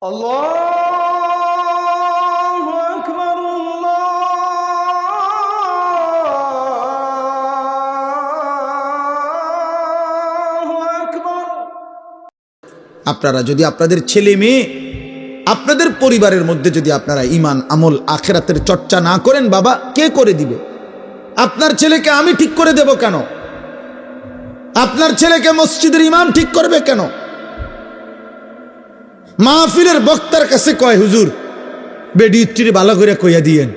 আল্লাহু আকবার, আল্লাহু আকবার। আপনারা যদি আপনাদের ছেলে মেয়ে আপনাদের পরিবারের মধ্যে যদি আপনারা ঈমান আমল আখিরাতের চর্চা না করেন, বাবা কে করে দিবে? আপনার ছেলেকে আমি ঠিক করে দেব কেন? আপনার ছেলেকে মসজিদের ইমাম ঠিক করবে কেন? মাহফিলের বক্তার কাছে কয়, হুজুর বেডি ইত্তিরি ভালো করে কইয়া দিয়েন।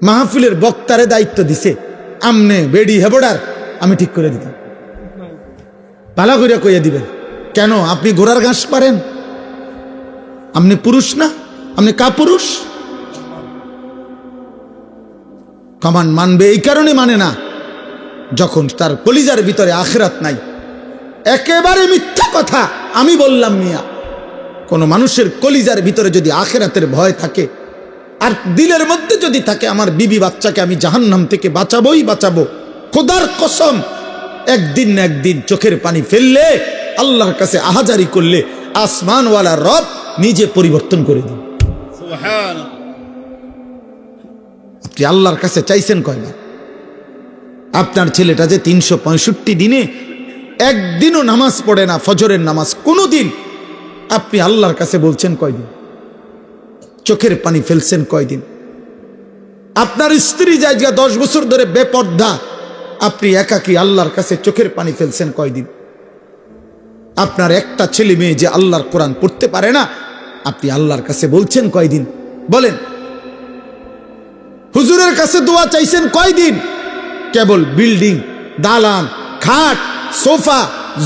মাহফিলের বক্তারে দায়িত্ব দিছে, আমনে বেডি হেবড়ার আমি ঠিক করে দিতাম, ভালো করে কইয়া দিবেন কেন? আপনি ঘোড়ার ঘাস পারেন? আপনি পুরুষ না? আপনি কাপুরুষ? কমান মানবে এই কারণে মানে না, যখন তার কলিজার ভিতরে আখিরাত নাই। একেবারে মিথ্যা কথা আমি বললাম মিয়া। কোন মানুষের কলিজার ভিতরে যদি আখিরাতের ভয় থাকে আর দিলের মধ্যে যদি থাকে, আমার বিবি বাচ্চাকে আমি জাহান্নাম থেকে বাঁচাবোই বাঁচাবো, খোদার কসম একদিন না একদিন চোখের পানি ফেললে, আল্লাহর কাছে আহাজারি করলে, আসমানওয়ালা রব নিজে পরিবর্তন করে দিন। সুবহানাল্লাহ। আপনি আল্লাহর কাছে চাইছেন কয়বার? আপনার ছেলেটা যে 365 দিনে একদিনও নামাজ পড়ে না, ফজরের নামাজ কোনো দিন, আপনি আল্লাহর কাছে বলছেন কয়দিন? চোখের পানি ফেলছেন কয়দিন? আপনার স্ত্রী জায়গা 10 বছর ধরে বেপর্দা, আপনি একাকী আল্লাহর কাছে চোখের পানি ফেলছেন কয়দিন? আপনার একটা ছেলে মেয়ে যে আল্লাহর কোরআন পড়তে পারে না, আপনি আল্লাহর কাছে বলছেন কয়দিন? বলেন। হুজুরের কাছে দোয়া চাইছেন কয়দিন? কেবল বিল্ডিং, দালান, খাট, সোফা,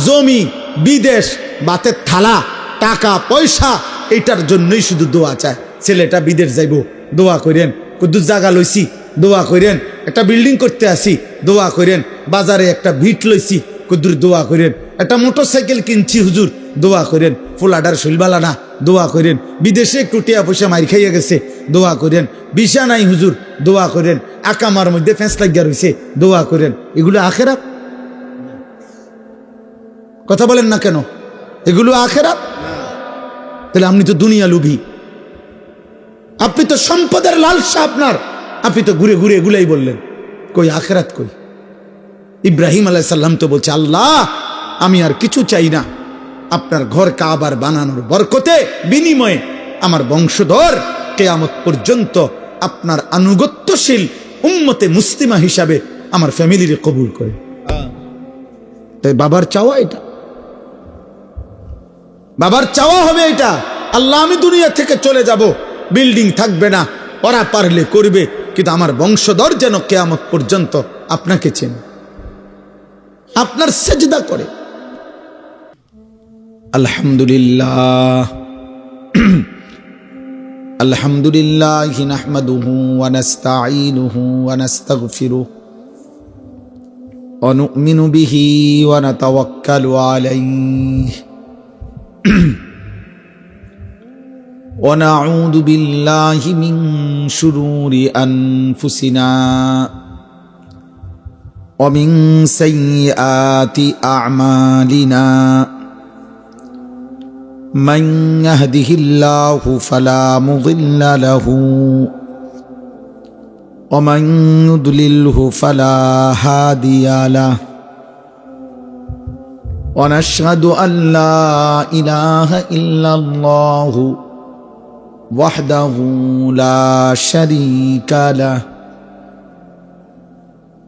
জমি, বিদেশ, বাতের থালা, টাকা পয়সা, এটার জন্যই শুধু দোয়া চায়। ছেলেটা বিদেশ যাইব, দোয়া করেন। কুদ্দুস জায়গা লইছি, দোয়া করেন। একটা বিল্ডিং করতে আসি, দোয়া করেন। বাজারে একটা ভিট লইছি, কুদ্দুর দোয়া করেন। একটা মোটরসাইকেল কিনছি, হুজুর দোয়া করেন। ফুলাডার শৈলবালা না, দোয়া করেন। বিদেশে একটু টিয়া পয়সা মার খাইয়া গেছে, দোয়া করেন। বিশা নাই হুজুর, দোয়া করেন। আকামার মধ্যে ফেঁস লাগিয়া রয়েছে, দোয়া করেন। এগুলো আখেরাত? কথা বলেন না কেন? এগুলো আখেরাত? তাহলে আপনি তো দুনিয়া লুভি, আপনি তো সম্পদের লালসা আপনার, আপনি তো ঘুরে ঘুরে এগুলাই বললেন। কই আখেরাত কই? ইব্রাহিম আলাইহিস সালাম তো বলছে, আল্লাহ আমি আর কিছু চাই না, আপনার ঘর কাবার বানানোর বরকতে বিনিময়ে আমার বংশধর কিয়ামত পর্যন্ত আপনার আনুগত্যশীল উম্মতে মুসলিমা হিসাবে আমার ফ্যামিলির কবুল করে। তাই বাবার চাওয়া এটা, বাবার চাওয়া হবে এটা, আল্লাহ আমি দুনিয়া থেকে চলে যাব, বিল্ডিং থাকবে না, ওরা পারলে করবে, কিন্তু আমার বংশধর যেন কিয়ামত পর্যন্ত আপনাকে চেনে, আপনার সেজদা করে। আলহামদুলিল্লাহ আলহামদুলিল্লাহ নাহমাদুহু ওয়া নাস্তাঈনুহু ওয়া নাস্তাগফিরুহু ওয়া নু'মিনু বিহি ওয়া নাতাওয়াক্কালু আলাইহি ওয়া নাউযু বিল্লাহি মিন শুরুরি আনফুসিনা ওয়া মিন সাইয়্যাতি আ'মালিনা। من يهده الله فلا مضل له ومن يضلله فلا هادي له ونشهد أن لا إله إلا الله وحده لا شريك له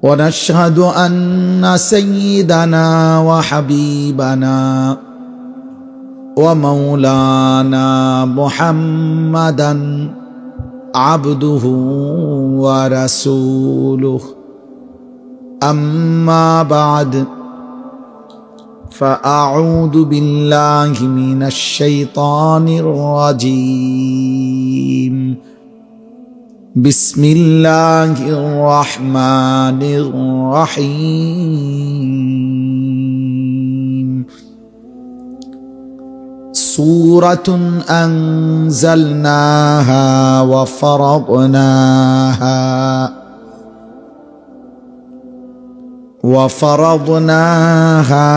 ونشهد أن سيدنا وحبيبنا ومولانا محمدا عبده ورسوله أما بعد فأعوذ بالله من الشيطان الرجيم بسم الله الرحمن الرحيم سورة أنزلناها وفرضناها وفرضناها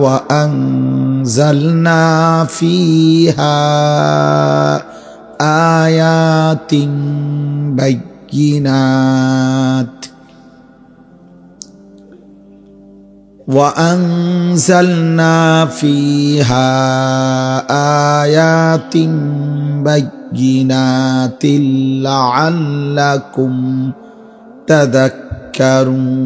وأنزلنا فيها آيات بينات وأنزلنا فيها آيات بينات لعلكم تذكرون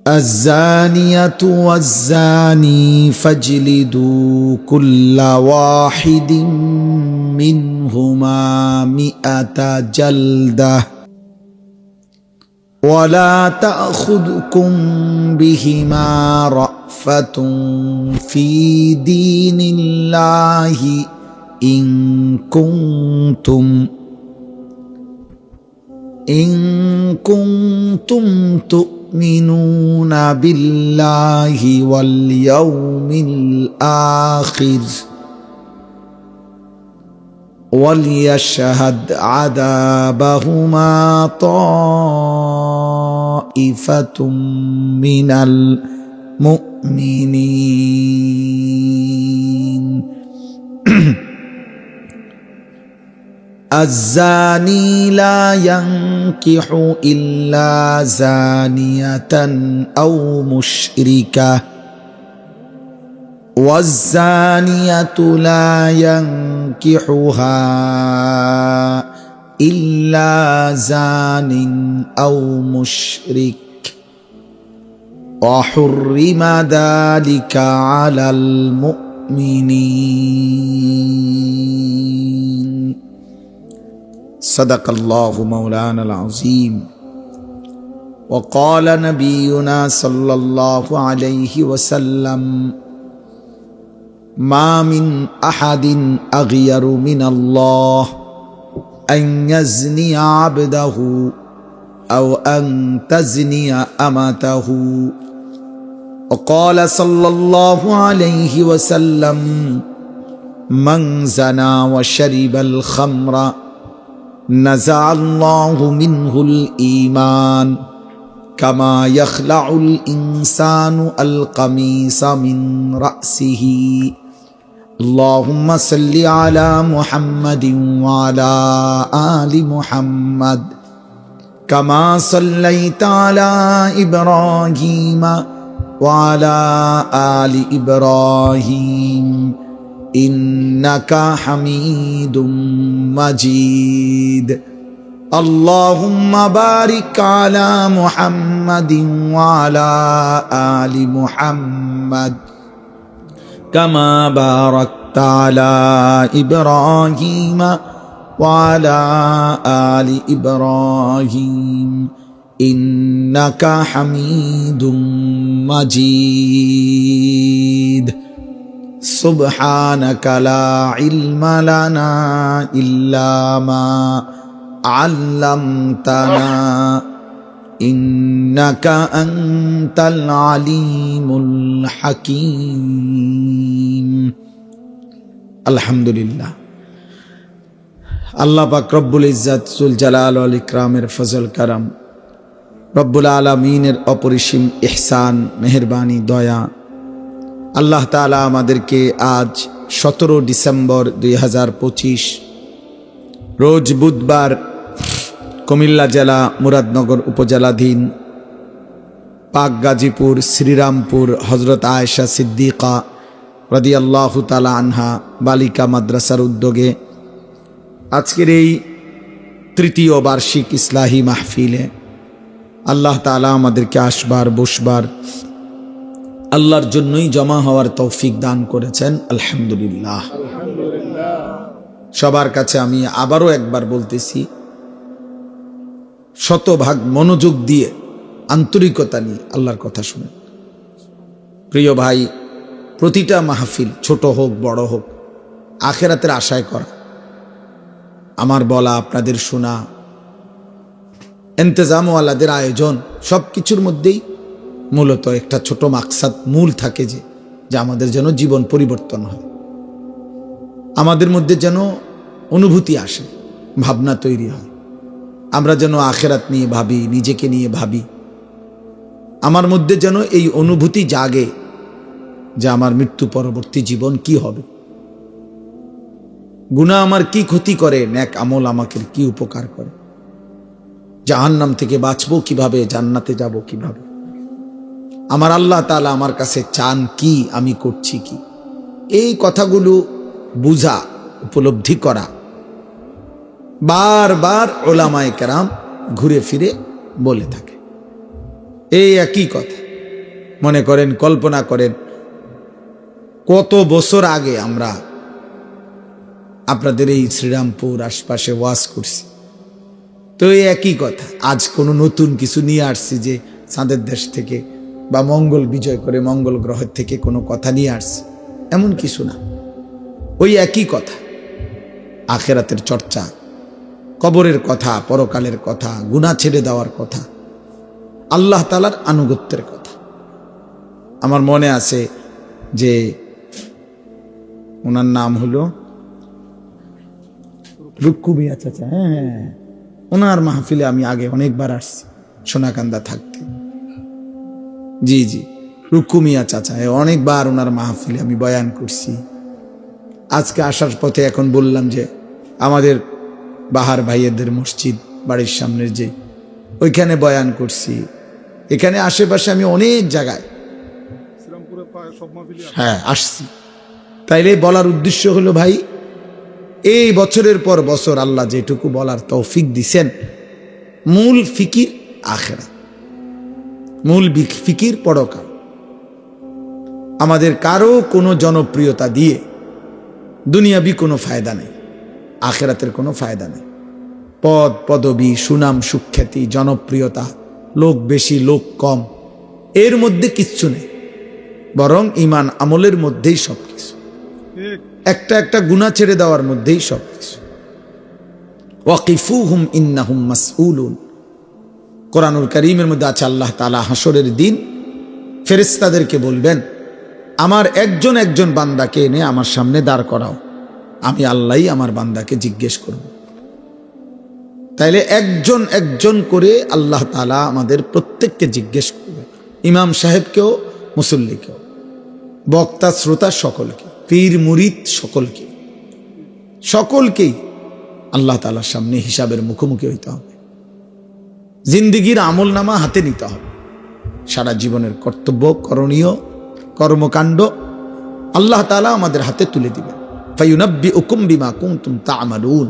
الزانية والزاني فاجلدوا كل واحد منهما 100 جلدة ولا تأخذكم بهما رأفة في دين الله إن كنتم تؤمنون بالله واليوم الآخر وليشهد عذابهما طائفة من المؤمنين الزاني لا ينكح إلا زانية أو مشركة والزانية لا ينكحها إلا زان أو مشرك وحرم ذلك على المؤمنين صدق الله مولانا العظيم وقال نبينا صلى الله عليه وسلم ما من أحد أغير من الله أن يزني عبده أو أن تزني أمته وقال صلى الله عليه وسلم من زنى وشرب الخمر نزع الله منه الإيمان كما يخلع الإنسان القميص من رأسه اللهم صل على محمد وعلى آل محمد كما صليت على إبراهيم وعلى آل إبراهيم إنك حميد مجيد اللهم بارك على محمد وعلى آل محمد كما باركت على إبراهيم وعلى آل إبراهيم إنك حميد مجيد سبحانك لا علم لنا إلا ما علمتنا إنك أنت العليم الحكيم الحمد لله আল্লাহ পাক রব্বুল ইজ্জত জুল জালাল ওয়াল ইকরামের ফজল করম রব্বুল আলামিনের অপরিসীম ইহসান মেহেরবানি দয়া আল্লাহ তাআলা আমাদেরকে আজ 17 ডিসেম্বর 2025 রোজ বুধবার কুমিল্লা জেলা মুরাদনগর উপজেলাধীন পাক গাজীপুর শ্রীরামপুর হযরত আয়েশা সিদ্দিকা রাদিয়াল্লাহু তাআলা আনহা বালিকা মাদ্রাসার উদ্যোগে আজকের এই তৃতীয় বার্ষিক ইসলাহি মাহফিলে আল্লাহ তাআলা আমাদেরকে আসবার বসবার আল্লাহর জন্যই জমা হওয়ার তৌফিক দান করেছেন আলহামদুলিল্লাহ। সবার কাছে আমি আবারও একবার বলতেছি, শতভাগ মনোযোগ দিয়ে আন্তরিকতা নিয়ে আল্লাহর কথা শুনেন। প্রিয় ভাই, প্রতিটা মাহফিল ছোট হোক বড় হোক আখিরাতের আশায় করা, আমার বলা আপনাদের শোনা, ইন্তজামওয়ালাদের আয়োজন, সব কিছুর মধ্যেই মূলত একটা ছোট মাকসাদ মূল থাকে যে আমাদের যেন জীবন পরিবর্তন হয়, আমাদের মধ্যে যেন অনুভূতি আসে, ভাবনা তৈরি হয়। আমরা যেন আখেরাত নিয়ে ভাবি, নিজেকে নিয়ে ভাবি। আমার মধ্যে যেন এই অনুভূতি জাগে যে আমার মৃত্যু পরবর্তী জীবন কি হবে, গুনাহ আমার কি ক্ষতি করে, নেক আমল আমাকে কি উপকার করে, জাহান্নাম থেকে বাঁচবো কিভাবে, জান্নাতে যাব কিভাবে, আমার আল্লাহ তাআলা আমার কাছে চান কি, আমি করছি কি। এই কথাগুলো বুঝা, উপলব্ধি করা বারবার উলামায়ে কেরাম ঘুরে ফিরে বলে থাকে। এই একই কথা। মনে করেন, কল্পনা করেন, কত বছর আগে আমরা আপনাদের এই শ্রীরামপুর আশপাশে ওয়াজ করছি, তো এই একই কথা। আজ কোনো নতুন কিছু নিয়ে আসছি যে চাঁদের দেশ থেকে বা মঙ্গল বিজয় করে মঙ্গল গ্রহের থেকে কোনো কথা নিয়ে আসছি, এমন কিছু না। ওই একই কথা, আখেরাতের চর্চা, কবরের কথা, পরকালের কথা, গুনাহ ছেড়ে দেওয়ার কথা, আল্লাহ তাআলার আনুগত্যের কথা। আমার মনে আছে যে ওনার নাম হলো রুক্কু মিয়া চাচা। হ্যাঁ, ওনার মাহফিলে আমি আগে অনেকবার আসছি সোনাকান্দা থাকতে। জি জি, রুক্কু মিয়া চাচা, অনেকবার ওনার মাহফিলে আমি বয়ান করছি। আজকে আসার পথে এখন বললাম যে আমাদের বাহার ভাইয়েদের মসজিদ বাড়ির সামনের যে, ওইখানে বয়ান করছি। এখানে আশেপাশে আমি অনেক জায়গায় হ্যাঁ আসছি। তাইলে বলার উদ্দেশ্য হলো, ভাই, এই বছরের পর বছর আল্লাহ যেটুকু বলার তৌফিক দিছেন, মূল ফিকির আখিরাত, মূল ফিকির পরকাল। আমাদের কারো কোনো জনপ্রিয়তা দিয়ে দুনিয়াবি কোনো ফায়দা নেই, আখিরাতের কোনো ফায়দা নেই। পদ পদবি, সুনাম সুখ্যাতি, জনপ্রিয়তা, লোক বেশি লোক কম, এর মধ্যে কিচ্ছু নেই, বরং ঈমান আমলের মধ্যেই সবকিছু। একটা একটা গুনাহ ছেড়ে দেওয়ার মধ্যেই সবকিছু। ওয়াকিফুহুম ইন্নাহুম মাসউলুন, কোরআনুল কারীমের মধ্যে আছে আল্লাহ তাআলা হাসরের দিন ফেরেশতাদেরকে বলবেন, আমার একজন একজন বান্দাকে এনে আমার সামনে দাঁড় করাও, আমি আল্লাহই আমার বান্দাকে জিজ্ঞেস করব। তাইলে একজন একজন করে আল্লাহ তাআলা আমাদের প্রত্যেককে জিজ্ঞেস করবে, ইমাম সাহেবকেও, মুসল্লিকেও, বক্তা শ্রোতা সকলকে, পীর মুরিদ সকলকে, সকলকেই আল্লাহ তাআলার সামনে হিসাবের মুখোমুখি হইতে হবে। জিন্দিগির আমল নামা হাতে নিতে হবে। সারা জীবনের কর্তব্য, করণীয় কর্মকাণ্ড আল্লাহ তাআলা আমাদের হাতে তুলে দিবেন। ফায়ুনাব্বিউকুম বিমা কুনতুম তা'মালুন,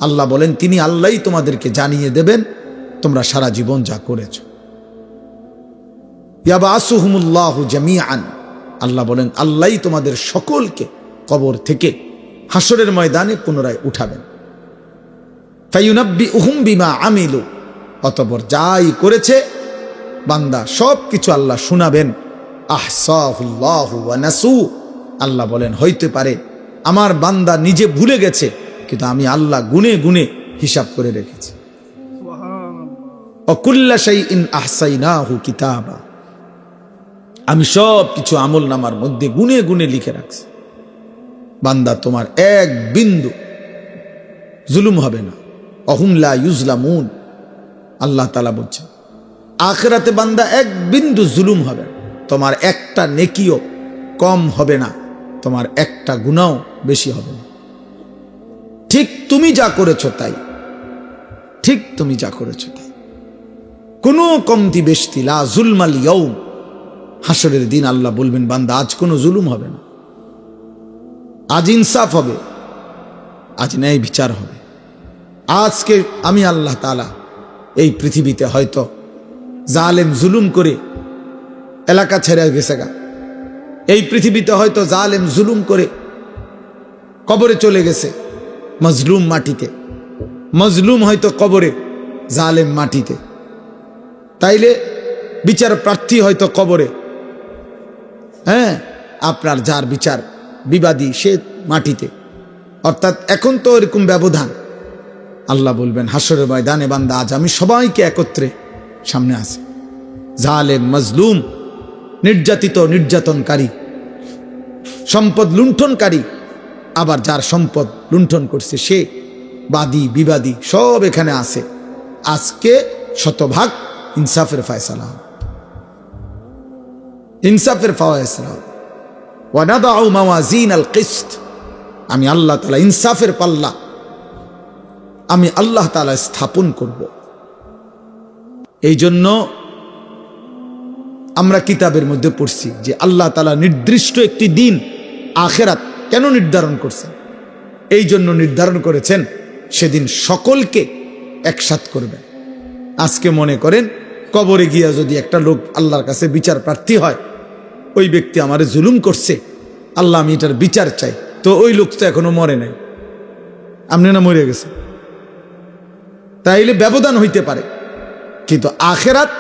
আল্লাহ বলেন তিনি আল্লাহই তোমাদেরকে জানিয়ে দেবেন তোমরা সারা জীবন যা করেছো। ইয়াবাসুহুমুল্লাহু জামিআন, আল্লাহ বলেন আল্লাহই তোমাদের সকলকে কবর থেকে হাসরের ময়দানে পুনরায় উঠাবেন। ফায়ুনাব্বিউহুম বিমা আমিলু, অতঃপর যাই করেছে বান্দা সব কিছু আল্লাহ শুনাবেন। আহসাহুল্লাহু ওয়া নাসু, আল্লাহ বলেন হইতে পারে আমার বান্দা নিজে ভুলে গেছে, কিন্তু আমি আল্লাহ গুনে গুনে হিসাব করে রেখেছি। ওয়াকুল্লা শাইইন আহসাইনাহু কিতাবা, আমি সব কিছু আমল নামার মধ্যে গুনে গুনে লিখে রাখছি। বান্দা তোমার এক বিন্দু জুলুম হবে না। অহুম লা ইউজলামুন, আল্লাহ তাআলা বলছেন আখিরাতে বান্দা এক বিন্দু জুলুম হবে না, তোমার একটা নেকিও কম হবে না, তোমার একটা গুনাহও বেশি হবে না। ঠিক তুমি যা করেছো তাই, ঠিক তুমি যা করেছো তাই, কোনো কমতি বেশতি, লা জুলমাল ইয়াউম। হাসরের দিন আল্লাহ বলবেন বান্দা আজ কোনো জুলুম হবে না, আজ ইনসাফ হবে, আজ ন্যায় বিচার হবে। আজকে আমি আল্লাহ তাআলা এই পৃথিবীতে হয়তো জালেম জুলুম করে এলাকা ছেড়ে গেছে গা, এই পৃথিবীতে হয়তো জালেম জুলুম করে কবরে চলে গেছে, মজলুম মাটিতে, মজলুম হয়তো কবরে, জালেম মাটিতে। তাইলে বিচার প্রার্থী হয়তো কবরে, হ্যাঁ, আপনার যার বিচার বিবাদী সে মাটিতে। অর্থাৎ এখন তো এরকম ব্যবধান। আল্লাহ বলবেন হাসরের ময়দানে বান্দা আজ আমি সবাইকে একত্রে সামনে আছে, জালেম মজলুম, নির্যাতিত নির্যাতনকারী, সম্পদ লুণ্ঠনকারী, আবার যার সম্পদ লুণ্ঠন করছে সে, বাদী বিবাদী সব এখানে আছে। আজকে শতভাগ ইনসাফের ফয়সালা হবে, ইনসাফের ফয়সালা হবে। ওয়া নাদাউ মাওয়াজিন আল কিসত, আমি আল্লাহ তাআলা ইনসাফের পাল্লা আমি আল্লাহ তাআলা স্থাপন করব। এই জন্য আমরা কিতাবের মধ্যে পড়ছি যে আল্লাহ তাআলা নির্দিষ্ট একটি দিন আখিরাত কেন নির্ধারণ করছেন? এই জন্য নির্ধারণ করেছেন সেদিন সকলকে একসাথ করবেন। আজকে মনে করেন কবরে গিয়া যদি একটা লোক আল্লাহর কাছে বিচার প্রার্থী হয়, ওই ব্যক্তি আমারে জুলুম করছে, আল্লাহ আমি এটার বিচার চাই, তো ওই লোক তো এখনো মরে নাই, আপনি না মরে গেছে, তাইলে ব্যবধান হইতে পারে। কিন্তু আখিরাত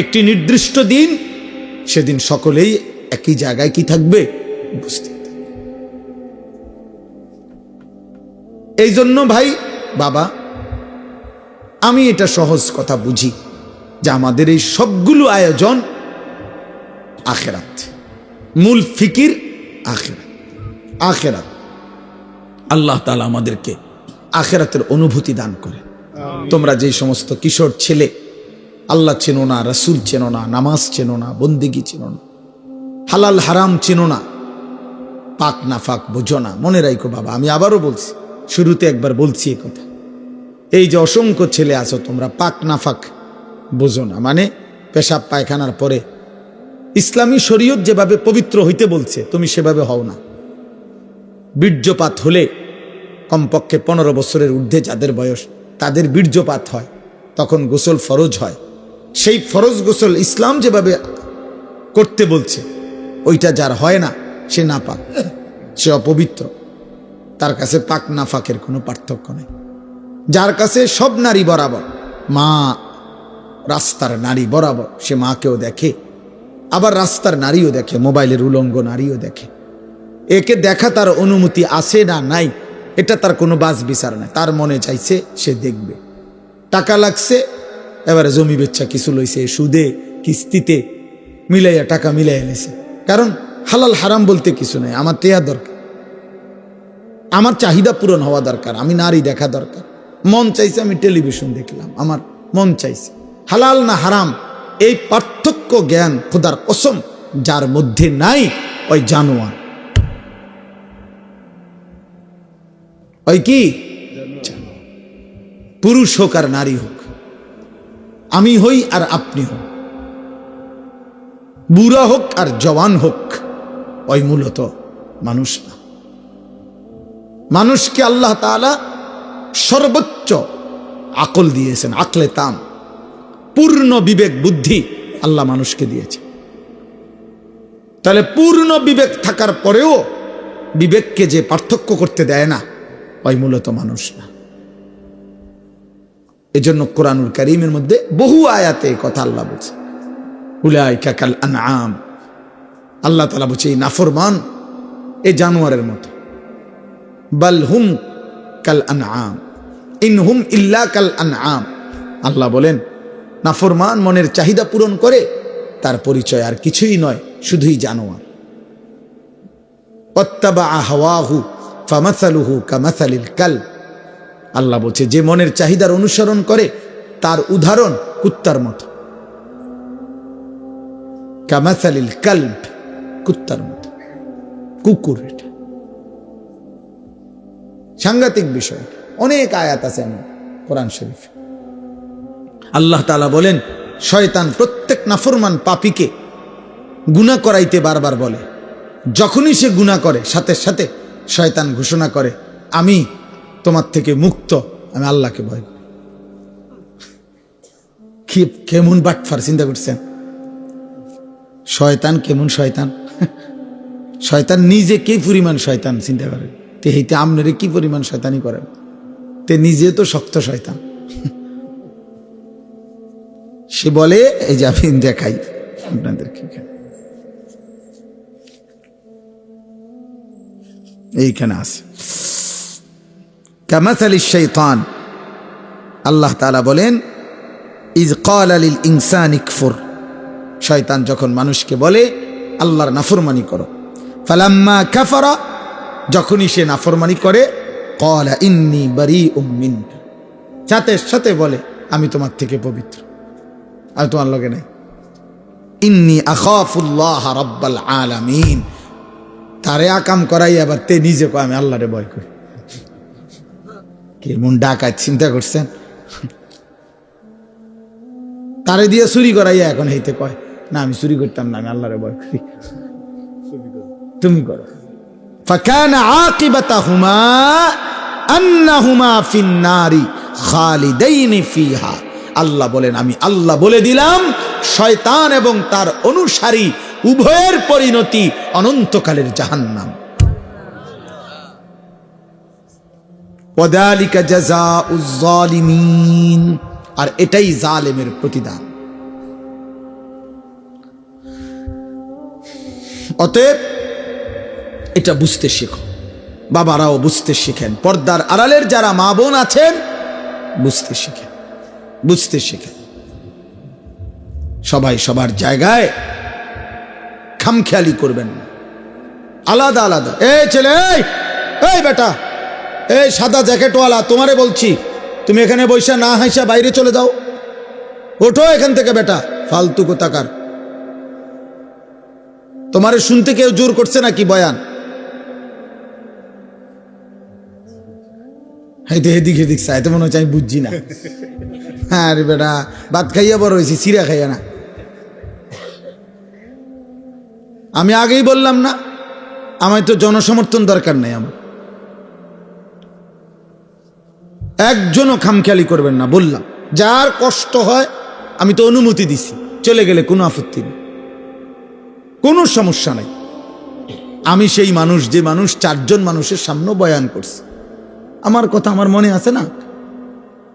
একটি নির্দিষ্ট দিন, সেদিন সকলেই একই জায়গায় কি থাকবে? উপস্থিত। এই জন্য ভাই বাবা, আমি এটা সহজ কথা বুঝি যে আমাদের এই সবগুলো আয়োজন আখিরাত, মূল ফিকির আখিরাত। আখিরাত, আল্লাহ তাআলা আমাদেরকে আখিরাতের অনুভূতি দান করে। তোমরা যে সমস্ত কিশোর ছেলে আল্লাহ চেনো না, রাসূল চেনো না, নামাজ চেনো না, বন্দেগী চেনো না, হালাল হারাম চেনো না, পাক নাফাক বোঝো না, মনে রাখো বাবা, আমি আবারও বলছি, শুরুতে একবার বলছি এই কথা, এই যে অসংখ্য ছেলে আছো তোমরা পাক নাফাক বোঝো না, মানে পেশাব পায়খানার পরে ইসলামী শরীয়ত যেভাবে পবিত্র হইতে বলছে তুমি সেভাবে হও না। বীর্যপাত হলে কমপক্ষে 15 বছরের ঊর্ধ্বে যাদের বয়স তাদের বীর্যপাত হয়, তখন গোসল ফরজ হয়। সেই ফরজ গোসল ইসলাম যেভাবে করতে বলছে ওইটা যার হয় না সে নাপাক, সে অপবিত্র, তার কাছে পাক নাফাকের কোনো পার্থক্য নেই। যার কাছে সব নারী বরাবর, মা রাস্তার নারী বরাবর, সে মাকেও দেখে, আবার রাস্তার নারীও দেখে, মোবাইলের উলঙ্গ নারীও দেখে, একে দেখা তার অনুমতি আছে না নাই এটা তার কোনো বাজ বিচার নাই, তার মনে চাইছে সে দেখবে। টাকা লাগছে, এবারে জমি বেচ্চা কিছু লইছে, সুদে কিস্তিতে মিলাইয়া টাকা মিলাইয়া নিছে, কারণ হালাল হারাম বলতে কিছু নাই, আমার টেয়া দরকার, আমার চাহিদা পূরণ হওয়া দরকার, আমি নারী দেখা দরকার, মন চাইছে আমি টেলিভিশন দেখলাম, আমার মন চাইছে। হালাল না হারাম এই পার্থক্য জ্ঞান খোদার কসম যার মধ্যে নাই ওই জানোয়ার, ওই কি পুরুষ হোক আর নারী হোক, আমি হই আর আপনি হোক, বুড়া হোক আর জওয়ান হোক, ওই মূলত মানুষ না। মানুষকে আল্লাহ তাআলা সর্বোচ্চ আকল দিয়েছেন, আকলে তাম, পূর্ণ বিবেক বুদ্ধি আল্লাহ মানুষকে দিয়েছে। তাহলে পূর্ণ বিবেক থাকার পরেও বিবেককে যে পার্থক্য করতে দেয় না, ওই মূলত মানুষ না। এজন্য কোরআনুল কারীমের মধ্যে বহু আয়াতে কথা আল্লাহ বলছে, উলাইকা কাল আনআম, আল্লাহ তাআলা বলছে এই নাফরমান এই জানোয়ারের মতো, বাল হুম কাল আনআম ইনহুম ইল্লা কাল আনআম। আল্লাহ বলেন নাফরমান মনের চাহিদা পূরণ করে, তার পরিচয় আর কিছুই নয়, শুধুই জানোয়ার। ওয়াত্তাবা হাওয়াহু ফামাসালুহু কামাসালিল কালব, আল্লাহ বলছে যে মনের চাহিদার অনুসরণ করে তার উদাহরণ কুত্তার মতো, কামাসালিল কালব, কুত্তার মতো, কুকুর। এটা সাংঘাতিক বিষয়, অনেক আয়াত আছে এমন কোরআন শরীফ। আল্লাহ তাআলা বলেন শয়তান প্রত্যেক নাফরমান পাপীকে গুনাহ করাইতে বারবার বলে, যখনই সে গুনাহ করে সাথে সাথে শয়তান ঘোষণা করে আমি তোমার থেকে মুক্ত, আমি আল্লাহকে ভয় করি। কি কেমন বাটফার, চিন্তা করছেন? শয়তান কেমন শয়তান, শয়তান নিজে কি পরিমাণ শয়তান চিন্তা করে, তে হইতে আমনেরে কি পরিমাণ শয়তানি করেন, তে নিজে তো শক্ত শয়তান। সে বলে এই যে আমি দেখাই আপনাদেরকে, এইখানে আছে কামাসালিশ শাইতান। আল্লাহ তাআলা বলেন ইজ ক্বালা লিল ইনসানি কফুর, শয়তান যখন মানুষকে বলে আল্লাহর নাফরমানি করো, ফালাম্মা কাফারা, যখনই সে নাফরমানি করে, ক্বালা ইন্নী বারীউম মিনকা, সাথে সাথে বলে আমি তোমার থেকে পবিত্র, আর তোমার লগে নাই। ইন্নী আখাফুল্লাহ রাব্বাল আলামিন। তারে আকাম করাই আবার তে নিজে কয় আমি আল্লাহরে ভয় করি। কি মন ডাকায় চিন্তা করছেন? তারে দিয়ে চুরি করাইয়া এখন হইতে কয় না আমি চুরি করতাম না, আমি আল্লাহরে ভয় করি। তুমি করো। ফাকানা আকিবাতাহুমা আন্নাহুমা ফিন্নারি খালিদাইনি ফিহা। আল্লাহ বলেন আমি আল্লাহ বলে দিলাম শয়তান এবং তার অনুসারী উভয়ের পরিণতি অনন্তকালের জাহান্নাম। ওয়াদালিকা জাযাউজ জালিমিন। আর এটাই জালেমের প্রতিদান। অতএব এটা বুঝতে শিখো, বাবারাও বুঝতে শিখেন, পর্দার আড়ালের যারা মা বোন আছেন বুঝতে শিখেন, বুঝতে শিখেন। সবাই সবার জায়গায় খামখেয়ালি করবেন না, আলাদা আলাদা। এই ছেলে, এই বেটা, এই সাদা জ্যাকেটওয়ালা, তোমারে বলছি তুমি এখানে বৈশা না হাসা বাইরে চলে যাও। ওঠো এখান থেকে বেটা, ফালতু কোথাকার। তোমারে শুনতে কেউ জোর করছে নাকি বয়ান? হেদিক হেদিক চাইতে মনে হচ্ছে আমি বুঝছি না। হ্যাঁ রে বেটা, ভাত খাইয়া বড় হয়েছি, চিরা খাইয়া না। আমি আগেই বললাম না, আমার তো জনসমর্থন দরকার নেই। আমার একজনও খামখেয়ালি করবেন না, বললাম। যার কষ্ট হয় আমি তো অনুমতি দিছি, চলে গেলে কোনো আপত্তি নেই, কোনো সমস্যা নাই। আমি সেই মানুষ যে মানুষ 4 জন মানুষের সামনে বয়ান করছি। আমার কথা আমার মনে আছে না?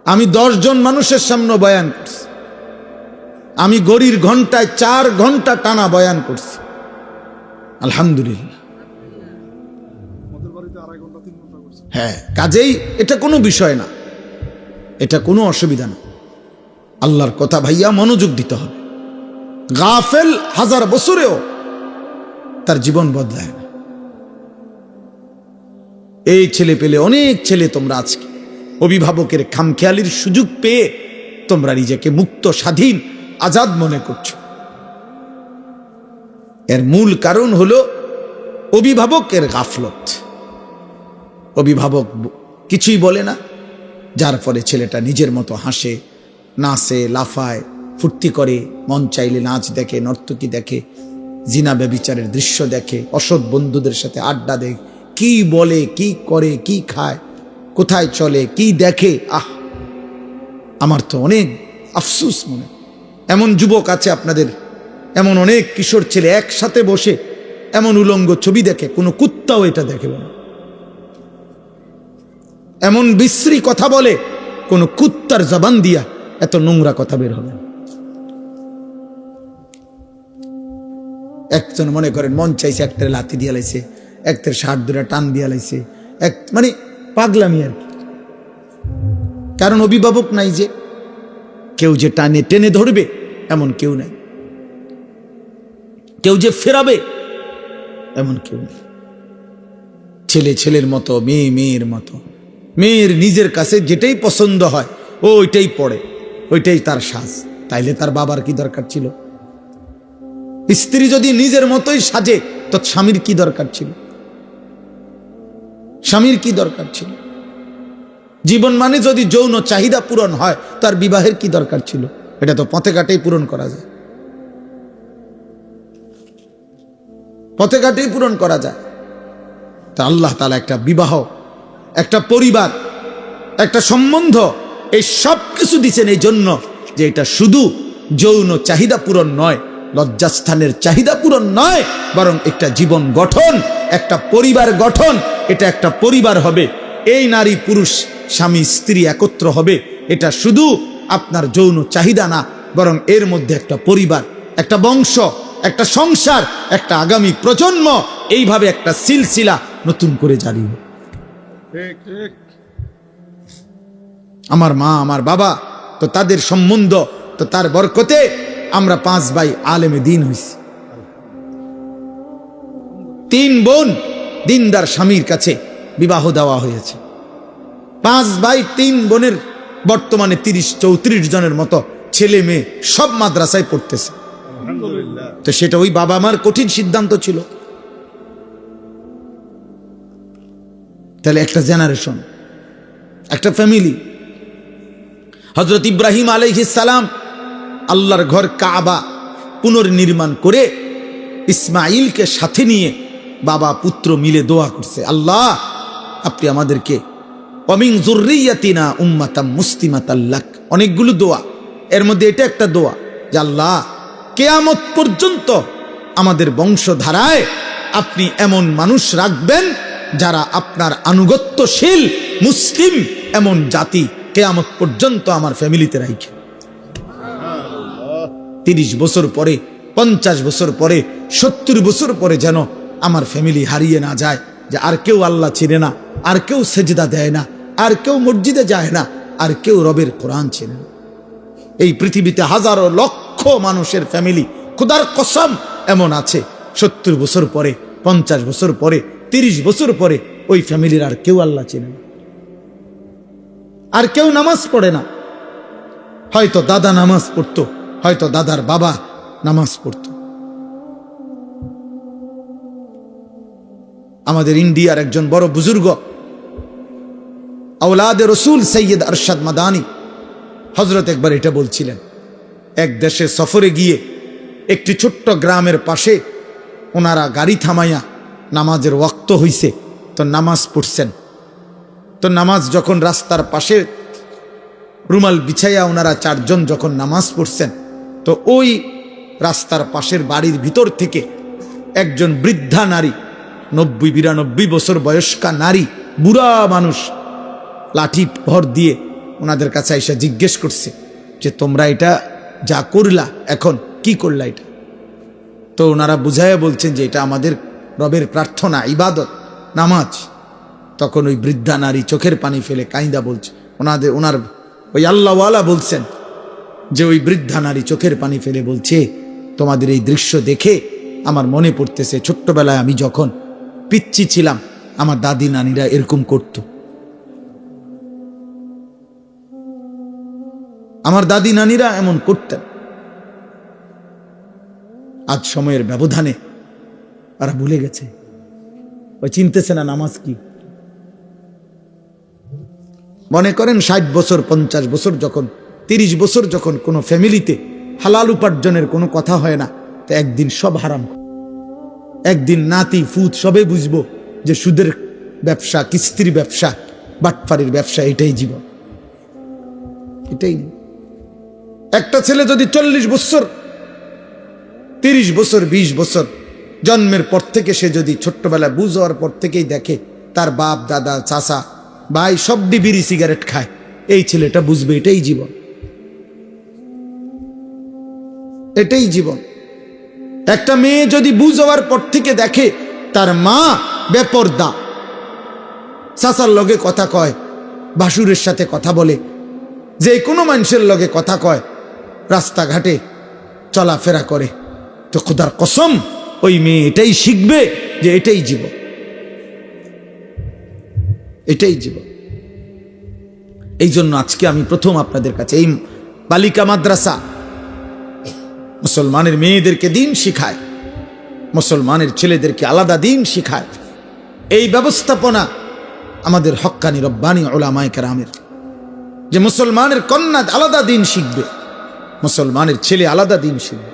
আমি 10 জন মানুষের সামনে বয়ান করছি। আমি গড়ির ঘন্টায় 4 ঘন্টা টানা বয়ান করছি, আলহামদুলিল্লাহ। হ্যাঁ, কাজেই এটা কোনো বিষয় না, এটা কোনো অসুবিধা না। আল্লাহর কথা ভাইয়া মনোযোগ দিতে হবে। গাফেল 1000 বছরেও তার জীবন বদলায় না। এই ছেলে পেলে অনেক ছেলে তোমরা আজকে অভিভাবকের খামখেয়ালির সুযোগ পেয়ে তোমরা নিজেকে মুক্ত, স্বাধীন, আজাদ মনে করছো। এর মূল কারণ হলো অভিভাবকের গাফলত। অভিভাবক কিছুই বলে না, যার ফলে ছেলেটা নিজের মতো হাসে, নাচে, লাফায়, ফুর্তি করে, মন চাইলে নাচ দেখে, নর্তকী দেখে, জিনা ব্যভিচারের দৃশ্য দেখে, অসৎ বন্ধুদের সাথে আড্ডা দেয়, কি বলে, কি করে, কি খায়, কোথায় চলে, কি দেখে। আমার তো অনেক আফসোস মনে। এমন যুবক আছে আপনাদের, এমন অনেক কিশোর ছেলে একসাথে বসে এমন উলঙ্গ ছবি দেখে, কোনো কুত্তাও এটা দেখে না। এমন বিশ্রী কথা বলে, কোনো কুত্তার জবান দিয়া এত নোংরা কথা বের হবে না। একজন মনে করেন মন চাইছে একটার লাথি দিয়া লাইছে, একটার শার্ট ধরে টান দিয়া লাইছে, মানে পাগলামি আর কি। কারণ অভিভাবক নাই, যে কেউ যে টানে টেনে ধরবে এমন কেউ নাই, কেউ যে ফেরাবে এমন কেউ নেই। ছেলে ছেলের মতো, মেয়ে মেয়ের মতো। মেয়ের নিজের কাছে যেটাই পছন্দ হয় ও ওইটাই পড়ে, ওইটাই তার সাজ। তাইলে তার বাবার কি দরকার ছিল? স্ত্রী যদি নিজের মতোই সাজে তো স্বামীর কি দরকার ছিল? স্বামীর কি দরকার ছিল? জীবন মানে যদি যৌন চাহিদা পূরণ হয় তার বিবাহের কি দরকার ছিল? এটা তো পথে ঘাটেই পূরণ করা যায়, পথে ঘাটেই পূরণ করা যায়। তা আল্লাহ তাআলা একটা বিবাহ, একটা পরিবার, একটা সম্বন্ধ, এই সব কিছু দিচ্ছেন এই জন্য যে এটা শুধু যৌন চাহিদা পূরণ নয়, লজ্জাস্থানের চাহিদা পূরণ নয়, বরং একটা জীবন গঠন, একটা পরিবার গঠন। এটা একটা পরিবার হবে, এই নারী পুরুষ স্বামী স্ত্রী একত্র হবে। এটা শুধু আপনার যৌন চাহিদা না, বরং এর মধ্যে একটা পরিবার, একটা বংশ, একটা সংসার, একটা আগামী প্রজন্ম, এইভাবে একটা সিলসিলা নতুন করে জারি হবে। আমার মা, আমার বাবা, তো তাদের সম্বন্ধ, তো তার বরকতে আমরা 5 ভাই আলেমে দ্বীন হইছি। 3 বোন দিনদার স্বামীর কাছে বিবাহ দেওয়া হয়েছে। 5 ভাই 3 বোনের বর্তমানে 30-34 জনের মতো ছেলে মেয়ে সব মাদ্রাসায় পড়তেছে। তো সেটা ওই বাবা মার কঠিন সিদ্ধান্ত ছিল। তাহলে একটা জেনারেশন, একটা ফ্যামিলি। হযরত ইব্রাহিম আলাইহিস সালাম আল্লাহর ঘর কাবা পুনর্নির্মাণ করে ইসমাইলকে সাথে নিয়ে বাবা পুত্র মিলে দোয়া করছে, আল্লাহ আপনি আমাদেরকে ওমিন যুররিয়াতিনা উম্মাতাম মুসলিমাতাল লাক। অনেকগুলো দোয়া, এর মধ্যে এটা একটা দোয়া যে আল্লাহ কিয়ামত পর্যন্ত আমাদের বংশধারায় আপনি এমন মানুষ রাখবেন যারা আপনার আনুগত্যশীল মুসলিম, এমন জাতি কিয়ামত পর্যন্ত আমার ফ্যামিলিতে রাখে। 30 বছর পরে, 50 বছর পরে, 70 বছর পরে যেন আমার ফ্যামিলি হারিয়ে না যায়, যে আর কেউ আল্লাহ চিনে না, আর কেউ সেজদা দেয় না, আর কেউ মসজিদে যায় না, আর কেউ রবের কোরআন চিনে না। এই পৃথিবীতে হাজারো লক্ষ মানুষের ফ্যামিলি খোদার কসম এমন আছে 70 বছর পরে, 50 বছর পরে, 30 বছর পরে ওই ফ্যামিলির আর কেউ আল্লাহ চিনে না, আর কেউ নামাজ পড়ে না। হয়তো দাদা নামাজ পড়তো, হয়তো দাদার বাবা নামাজ পড়তো। আমাদের ইন্ডিয়ার একজন বড় বুজুর্গ আওলাদে রসুল সৈয়দ আরশাদ মাদানী হযরত একবার এটা বলছিলেন, এক দেশে সফরে গিয়ে একটি ছোট্ট গ্রামের পাশে ওনারা গাড়ি থামাইয়া নামাজের ওয়াক্ত হইছে, তো নামাজ পড়ছেন। তো নামাজ যখন রাস্তার পাশে রুমাল বিছাইয়া ওনারা 4 জন যখন নামাজ পড়ছেন, তো ওই রাস্তার পাশের বাড়ির ভিতর থেকে একজন বৃদ্ধা নারী, 90-92 বছর বয়স্কা নারী, বুড়া মানুষ, লাঠি ভর দিয়ে ওনাদের কাছে এসে জিজ্ঞেস করছে যে তোমরা এটা যা করলা এখন কি করলা এটা? তো ওনারা বুঝাইয়া বলছেন যে এটা আমাদের রবের প্রার্থনা, ইবাদত, নামাজ। তখন ওই বৃদ্ধা নারী চোখের পানি ফেলে কাইন্দা বলছে, ওনার ওই আল্লাহওয়ালা বলছেন যে ওই বৃদ্ধা নারী চোখের পানি ফেলে বলছে, তোমাদের এই দৃশ্য দেখে আমার মনে পড়তেছে ছোট্টবেলায় আমি যখন পিচ্চি ছিলাম আমার দাদি নানিরা এরকম করত। আমার দাদি নানিরা এমন করতেন। আজ সময়ের ব্যবধানে তারা ভুলে গেছে, ওই চিনতেছে না নামাজ কি। মনে করেন 60 বছর, 50 বছর যখন, 30 বছর যখন কোনো ফ্যামিলিতে হালাল উপার্জনের কোনো কথা হয় না, তো একদিন সব হারাম, একদিন নাতি ফুত সবে বুঝবো যে সুদের ব্যবসা, কিস্তির ব্যবসা, বাটফারির ব্যবসা, এটাই জীবন, এটাই। একটা ছেলে যদি 40 বছর, 30 বছর, 20 বছর জন্মের পর থেকে সে যদি ছোট্টবেলা বুঝ হওয়ার পর থেকেই দেখে তার বাপ, দাদা, চাচা, ভাই সব বিড়ি সিগারেট খায়, এই ছেলেটা বুঝবে এটাই জীবন, এটাই জীবন। একটা মেয়ে যদি বুঝ হওয়ার পর থেকে দেখে তার মা বেপরদা, চাচার লগে কথা কয়, ভাসুরের সাথে কথা বলে, যে কোনো মানুষের লগে কথা কয়, রাস্তাঘাটে চলাফেরা করে, তো খোদার কসম ওই মেয়ে এটাই শিখবে যে এটাই জীবন, এটাই জীবন। এই জন্য আজকে আমি প্রথম আপনাদের কাছে এই বালিকা মাদ্রাসা মুসলমানের মেয়েদেরকে দিন শিখায়, মুসলমানের ছেলেদেরকে আলাদা দিন শিখায়। এই ব্যবস্থাপনা আমাদের হক্কানি রব্বানি উলামায়ে কেরামের, যে মুসলমানের কন্যা আলাদা দিন শিখবে, মুসলমানের ছেলে আলাদা দিন শিখবে,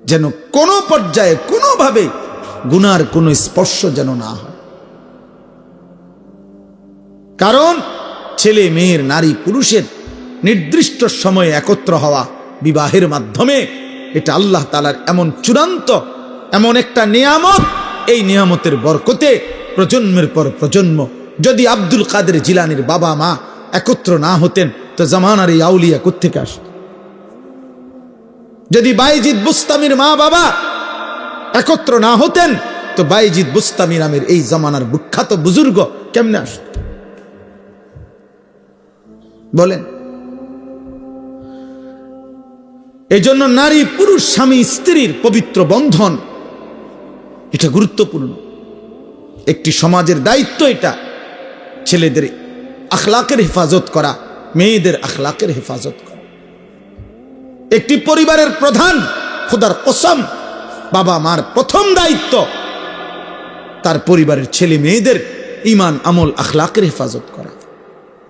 যেন কোনো পর্যায়ে কোনোভাবে গুনার কোনো স্পর্শ যেন না হয়। কারণ ছেলে মেয়ের, নারী পুরুষের নির্দিষ্ট সময়ে একত্র হওয়া বিবাহের মাধ্যমে, এটা আল্লাহ তাআলার এমন চূড়ান্ত, এমন একটা নিয়ামত। এই নিয়ামতের বরকতে প্রজন্মের পর প্রজন্ম, যদি আব্দুল কাদের জিলানীর বাবা মা একত্র না হতেন তো জামানার এই আউলিয়া কোত্থেকে আসত? যদি বাইজিদ বুস্তামির মা বাবা একত্র না হতেন তো বাইজিদ বুস্তামি নামের এই জামানার বিখ্যাত বুজুর্গ কেমনে আসত বলেন? এই জন্য নারী পুরুষ, স্বামী স্ত্রীর পবিত্র বন্ধন, এটা গুরুত্বপূর্ণ একটি সমাজের দায়িত্ব। এটা ছেলেদের আখলাকের হেফাজত করা, মেয়েদের আখলাকের হেফাজত করা। একটি পরিবারের প্রধান, খোদার কসম, বাবা মার প্রথম দায়িত্ব তার পরিবারের ছেলে মেয়েদের ঈমান, আমল, আখলাকের হেফাজত করা।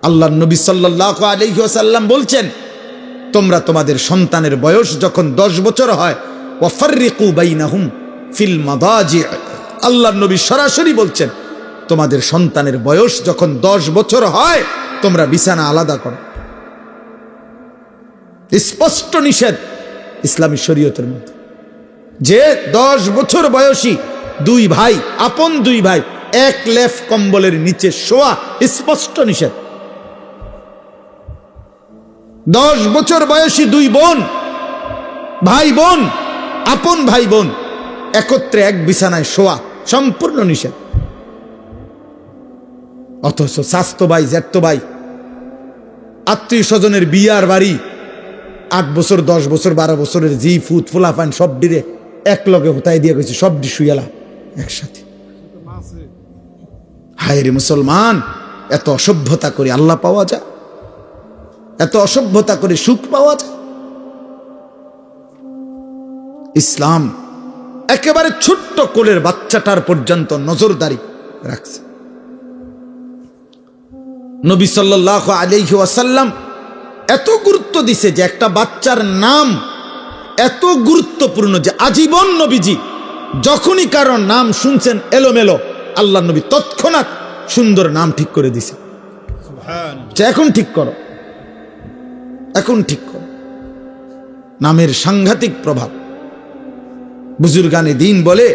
আল্লাহর নবী সাল্লাল্লাহু আলাইহি ওয়াসাল্লাম বলছেন, তোমরা তোমাদের সন্তানের বয়স যখন 10 বছর হয়, ওয়াফাররিকু বাইনাহুম ফিল মাদাজি', আল্লাহর নবী সরাসরি বলছেন, তোমাদের সন্তানের বয়স যখন 10 বছর হয় তোমরা বিছানা আলাদা করো। স্পষ্ট নিষেধ ইসলামী শরীয়তের মধ্যে যে 10 বছর বয়সী দুই ভাই, আপন দুই ভাই, এক লেফ কম্বলের নিচে শোয়া, স্পষ্ট নিষেধ। 10 বছর বয়সী দুই বোন, ভাই বোন, আপন ভাই বোন একত্রে এক বিছানায় শোয়া সম্পূর্ণ নিষেধ। অথচ স্বাস্থ্য ভাই, জ্যাঠতো ভাই, আত্মীয় স্বজনের বিয়ার বাড়ি, 8 বছর, 10 বছর, 12 বছরের জি ফুত ফুলাফান সব ডিরে এক লগে হতায় দিয়ে গেছে, সব ডি শুয়ালা একসাথে। হায় রে মুসলমান, এত অসভ্যতা করে আল্লাহ পাওয়া যায়? এত অসভ্যতা করে সুখ পাওয়া যায়? ইসলাম একেবারে ছোট্ট কোলের বাচ্চাটার পর্যন্ত নজরদারি রাখছে। নবী সাল্লাল্লাহু আলাইহি ওয়াসাল্লাম এত গুরুত্ব দিছে যে একটা বাচ্চার নাম এত গুরুত্বপূর্ণ যে আজীবন নবীজি যখনই কারোর নাম শুনছেন এলোমেলো, আল্লাহ নবী তৎক্ষণাৎ সুন্দর নাম ঠিক করে দিছে। এখন ঠিক করো, এখন ঠিক করো। নামের সাংঘাতিক প্রভাব। বুজুর্গানে দিন বলে,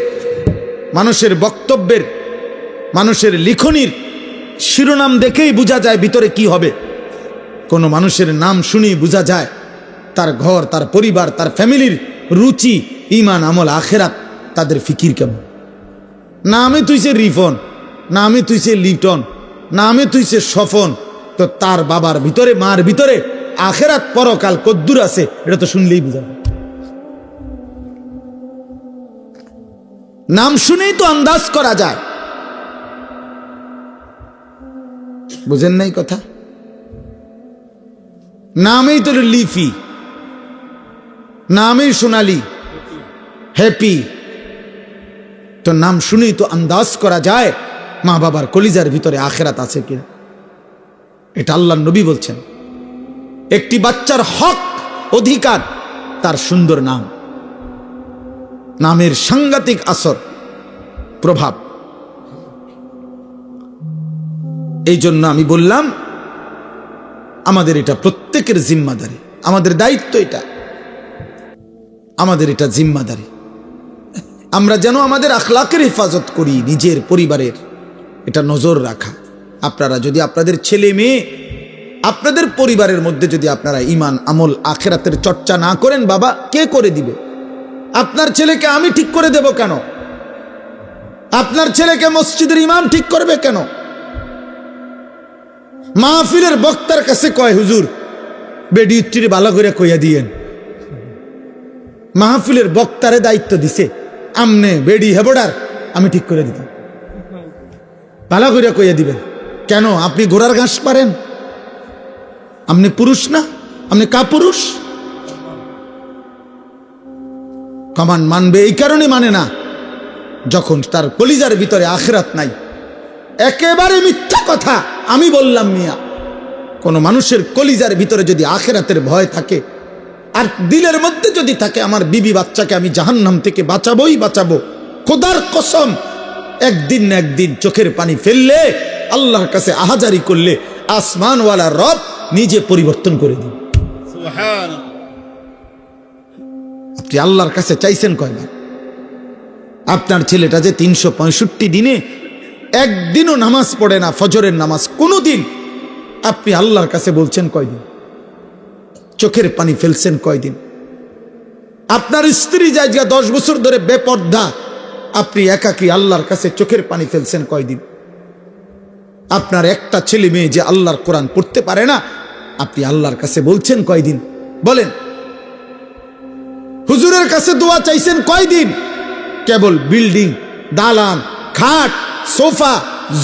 মানুষের বক্তব্যের, মানুষের লিখনির শিরোনাম দেখেই বোঝা যায় ভিতরে কি হবে। কোনো মানুষের নাম শুনেই বোঝা যায় তার ঘর, তার পরিবার, তার ফ্যামিলির রুচি, ঈমান, আমল, আখেরাত, তাদের ফিকির কেমন। নামে তুইছে রিফন, নামে তুইছে লিটন, নামে তুইছে সফন, তো তার বাবার ভিতরে, মার ভিতরে আখেরাত পরকাল কদ্দুর আছে এটা তো শুনলেই বোঝা যায়। নাম শুনেই তো আন্দাজ করা যায়। বুঝেন নাই কথা? নামেই তো লিফি, নামেই সোনালি, হ্যাপি, তো নাম শুনেই তো আন্দাজ করা যায় মা বাবার কলিজার ভিতরে আখেরাত আছে কিনা। এটা আল্লাহর নবী বলছেন। একটি বাচ্চার হক, অধিকার তার সুন্দর নাম। নামের সাংঘাতিক আসর, প্রভাব। এই জন্য আমি বললাম আমাদের এটা প্রত্যেকের জিম্মাদারি, আমাদের দায়িত্ব এটা, আমাদের এটা জিম্মাদারি। আমরা যেন আমাদের আখলাকের হেফাজত করি, নিজের পরিবারের এটা নজর রাখা। আপনারা যদি আপনাদের ছেলে মেয়ে, আপনাদের পরিবারের মধ্যে যদি আপনারা ঈমান, আমল, আখেরাতের চর্চা না করেন, বাবা কে করে দিবে? আপনার ছেলেকে আমি ঠিক করে দেব কেন? আপনার ছেলেকে মসজিদের ইমাম ঠিক করবে কেন? মাহফিলের বক্তার কাছে কয়, হুজুর বেডি উত্তরে ভালো করে কইয়া দিয়েন। মাহফিলের বক্তারে দায়িত্ব দিছে, আমনে বেডি হেবডার আমি ঠিক করে দিতাম, ভালো করে কইয়া দিবেন। কেন? আপনি ঘোড়ার ঘাস পারেন? আপনি পুরুষ না? আপনি কাপুরুষ? কমান্ড মানবে এই কারণে মানে না, যখন তার কলিজার ভিতরে আখিরাত নাই। একেবারে মিথ্যা কথা আমি বললাম মিয়া। কোন মানুষের কলিজার ভিতরে যদি আখিরাতের ভয় থাকে আর দিলের মধ্যে যদি থাকে আমার বিবি বাচ্চাকে আমি জাহান্নাম থেকে বাঁচাবোই বাঁচাবো, খোদার কসম একদিন না একদিন চোখের পানি ফেললে, আল্লাহর কাছে আহাজারি করলে আসমানওয়ালা রব নিজে পরিবর্তন করে দিন। আপনি আল্লাহর কাছে চাইছেন কয়বার? আপনার ছেলেটা যে 365 দিনে একদিনও নামাজ পড়ে না, ফজরের নামাজ কোনোদিন, আপনি আল্লাহর কাছে বলছেন কয়দিন? চোখের পানি ফেলছেন কয়দিন? আপনার স্ত্রী জায়গা 10 বছর ধরে বেপর্দা, আপনি একাকী আল্লাহর কাছে চোখের পানি ফেলছেন কয়দিন? আপনার একটা ছেলে মেয়ে যে আল্লাহর কোরআন পড়তে পারে না, আপনি আল্লাহর কাছে বলছেন কয়দিন? বলেন। হুজুরের কাছে দোয়া চাইছেন কয়দিন? কেবল বিল্ডিং, দালান, খাট, সোফা,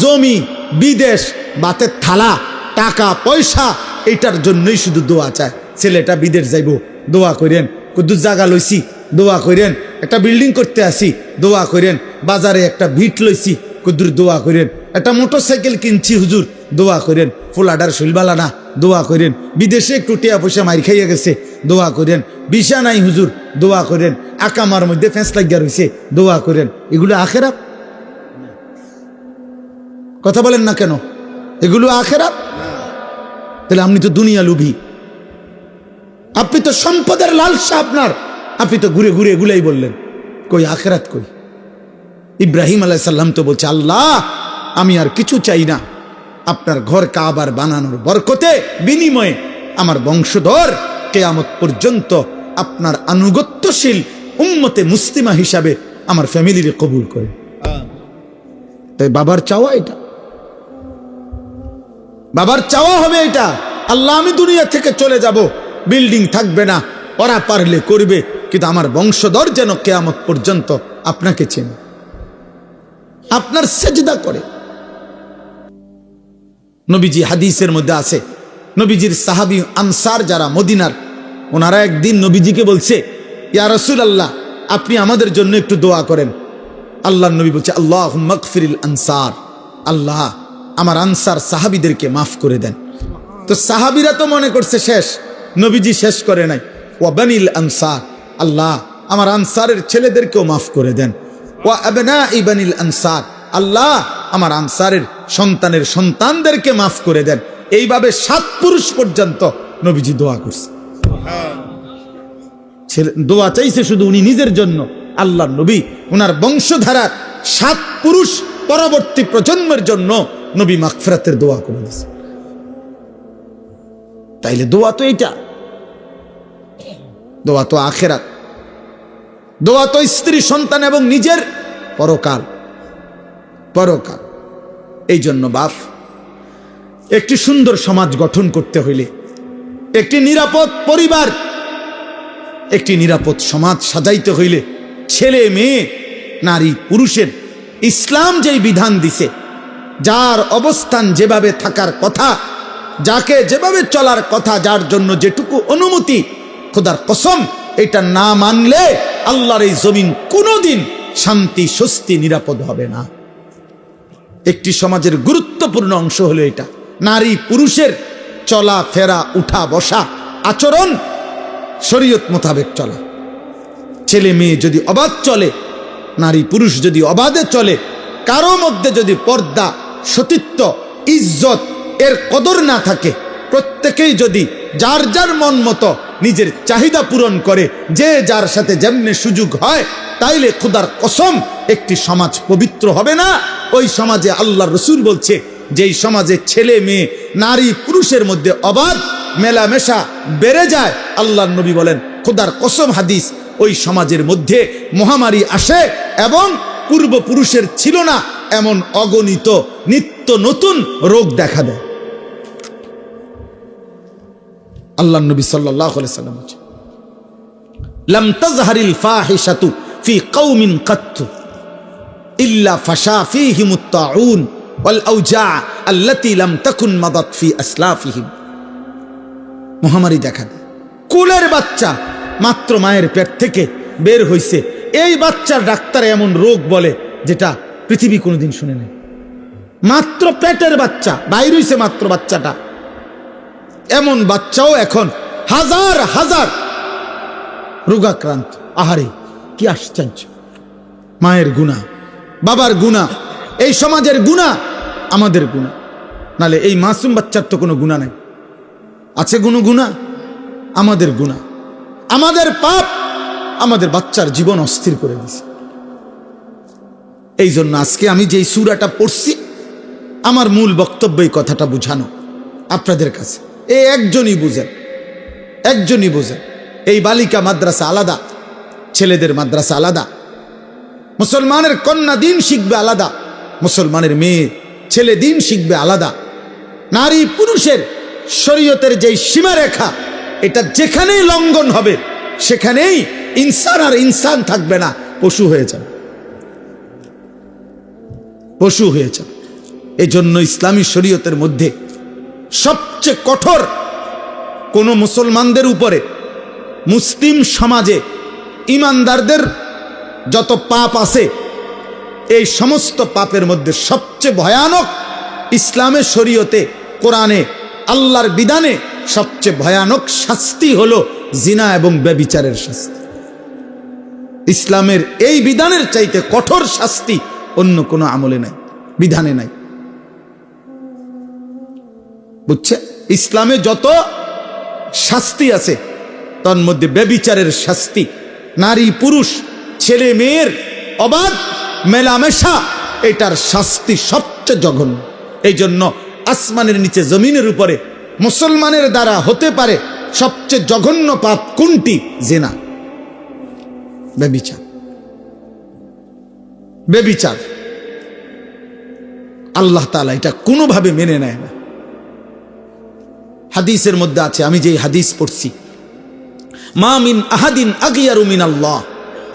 জমি, বিদেশ, বাতের থালা, টাকা পয়সা, এটার জন্যই শুধু দোয়া চায়। ছেলেটা বিদেশ যাইব, দোয়া করেন। কুদ্দুস জায়গা লইছি, দোয়া করেন। একটা বিল্ডিং করতে আসি, দোয়া করেন। বাজারে একটা ভিট লইছি, কুদ্দুর দোয়া করেন। একটা মোটরসাইকেল কিনছি, হুজুর দোয়া করেন। ফুলাডার শৈলবালা না, দোয়া করেন। বিদেশে একটু টিয়া পয়সা মার খাইয়া গেছে, দোয়া করেন। বিশা নাই হুজুর, দোয়া করেন। আকামার মধ্যে ফেঁস লাগিয়া রয়েছে, দোয়া করেন। এগুলো আখেরাত? কথা বলেন না কেন? এগুলো আখেরাত? তাহলে আপনি তো দুনিয়া লোভী, আপনি তো সম্পদের লালসা আপনার, আপনি তো ঘুরে ঘুরে এগুলাই বললেন। কই আখেরাত কই? ইব্রাহিম আলাইহিস সালাম তো বলছে, আল্লাহ আমি আর কিছু চাই না, আপনার ঘর কাবার বানানোর বরকতে বিনিময়ে আমার বংশধর কিয়ামত পর্যন্ত আপনার আনুগত্যশীল উম্মতে মুসলিমা হিসাবে আমার ফ্যামিলিরে কবুল করে। তাই বাবার চাওয়া এটা, বাবার চাওয়া হবে এটা, আল্লাহ আমি দুনিয়া থেকে চলে যাব, বিল্ডিং থাকবে না, ওরা পারলে করবে, কিন্তু আমার বংশধর যেন কিয়ামত পর্যন্ত আপনাকে চেনে, আপনার সেজদা করে। নবীজি হাদিসের মধ্যে আছে, নবীজির সাহাবী আনসার যারা মদিনার, ওনারা একদিন নবীজিকে বলছে, ইয়া রাসূলুল্লাহ আপনি আমাদের জন্য একটু দোয়া করেন। আল্লাহর নবী বলছে, আল্লাহুম্মা গফিরিল আনসার, আল্লাহ আমার আনসার সাহাবীদেরকে মাফ করে দেন। তো সাহাবীরা তো মনে করছে শেষ, নবীজি শেষ করে নাই। ওয়া বানিল আনসার, আল্লাহ আমার আনসারের ছেলেদেরকেও মাফ করে দেন। ওয়া আবনাই বানিল আনসার, আল্লাহ আমার আনসারের সন্তানের সন্তানদেরকে মাফ করে দেন। এইভাবে 7 পুরুষ পর্যন্ত নবীজি দোয়া করছে। দোয়া চাইছে শুধু উনি নিজের জন্য, আল্লাহর নবী ওনার বংশধারার 7 পুরুষ পরবর্তী প্রজন্মের জন্য নবী মাগফিরাতের দোয়া করে দিয়েছে। তাইলে দোয়া তো এইটা, দোয়া তো আখিরাত, দোয়া তো স্ত্রী সন্তান এবং নিজের পরকাল, পরকাল। এই জন্য বাপ, একটি সুন্দর সমাজ গঠন করতে হইলে, একটি নিরাপদ পরিবার, একটি নিরাপদ সমাজ সাজাইতে হইলে, ছেলে মেয়ে নারী পুরুষের ইসলাম যেই বিধান দিছে, যার অবস্থান যেভাবে থাকার কথা, যাকে যেভাবে চলার কথা, যার জন্য যেটুকু অনুমতি, খোদার কসম এটা না মানলে আল্লাহর এই জমিন কোনোদিন শান্তি স্বস্তি নিরাপদ হবে না। একটি সমাজের গুরুত্বপূর্ণ অংশ হলো এটা, নারী পুরুষের চলা ফেরা, উঠা বসা, আচরণ শরীয়ত মোতাবেক চলা। ছেলে মেয়ে যদি অবাধ চলে, নারী পুরুষ যদি অবাধে চলে, কারো মধ্যে যদি পর্দা, সতীত্ব, ইজ্জত এর কদর না থাকে, প্রত্যেকেই যদি যার যার মন মতো নিজের চাহিদা পূরণ করে, যে যার সাথে যেমনি সুযোগ হয়, তাইলে খোদার কসম একটি সমাজ পবিত্র হবে না। ওই সমাজে আল্লাহর রাসূল বলছে, যেই সমাজে ছেলে মেয়ে নারী পুরুষের মধ্যে অবাধ মেলামেশা বেড়ে যায়, আল্লাহর নবী বলেন খোদার কসম হাদিস, ওই সমাজের মধ্যে মহামারী আসে এবং পূর্বপুরুষের ছিল না এমন অগণিত নিত্য নতুন রোগ দেখা দেয়। আল্লাহর নবী সাল্লাল্লাহু আলাইহি সাল্লাম বলেন, লাম তাজহারিল ফাহিশাতু ফি কওমিন কাত্তু ইল্লা ফাশা ফীহিমুত তাউন ওয়াল আওজা আল্লাতী লাম তাকুন মাদাত ফি আসলাফিহিম। মহামারী দেখা দেয়, কুলের বাচ্চা মাত্র মায়ের পেট থেকে বের হইছে, এই বাচ্চার ডাক্তার এমন রোগ বলে যেটা পৃথিবী কোনোদিন শুনে নেই। মাত্র পেটের বাচ্চা বাইর হইছে, মাত্র বাচ্চাটা, এমন বাচ্চাও এখন হাজার হাজার রোগাক্রান্ত। আহারে কি আশ্চর্য! মায়ের গুনাহ, বাবার গুনাহ, এই সমাজের গুনাহ, আমাদের গুনাহ। নালে এই মাসুম বাচ্চার তো কোনো গুনাহ নাই, আছে কোনো গুনাহ? আমাদের গুনাহ, আমাদের পাপ আমাদের বাচ্চার জীবন অস্থির করে দিছে। এই জন্য আজকে আমি যেই সূরাটা পড়ছি, আমার মূল বক্তব্য এই কথাটা বুঝানো আপনাদের কাছে। এই একজনই বুঝেন, একজনই বুঝেন। এই বালিকা মাদ্রাসা আলাদা, ছেলেদের মাদ্রাসা আলাদা, মুসলমানের কন্যা দিন শিখবে আলাদা, মুসলমানের মেয়ে ছেলে দিন শিখবে আলাদা। নারী পুরুষের শরীয়তের যেই সীমারেখা, এটা যেখানেই লঙ্ঘন হবে সেখানেই ইনসান আর ইনসান থাকবে না, পশু হয়ে যাবে, পশু হয়ে যাবে। এই জন্য ইসলামী শরীয়তের মধ্যে সবচেয়ে কঠোর কোন মুসলমানদের উপরে, মুসলিম সমাজে ইমানদারদের যত পাপ আছে, এই সমস্ত পাপের মধ্যে সবচেয়ে ভয়ানক, ইসলামের শরীয়তে, কোরআনে, আল্লাহর বিধানে সবচেয়ে ভয়ানক শাস্তি হলো জিনা এবং ব্যভিচারের শাস্তি। ইসলামের এই বিধানের চাইতে কঠোর শাস্তি অন্য কোনো আমলে নাই, বিধানে নাই। বুঝছে? ইসলামে যত শাস্তি আছে তার মধ্যে ব্যভিচারের শাস্তি, নারী পুরুষ ছেলে মেয়ের অবাধ মেলামেশা, এটার শাস্তি সবচেয়ে জঘন্য। এই জন্য আসমানের নিচে জমিনের উপরে মুসলমানের দ্বারা হতে পারে সবচেয়ে জঘন্য পাপ কোনটি? জিনা, ব্যভিচার। ব্যভিচার আল্লাহ তাআলা এটা কোনোভাবে মেনে নেয় না। হাদিসের মধ্যে আছে, আমি যে হাদিস পড়ছি, মা মিন আহাদিন আগিয়ারু মিনাল্লাহ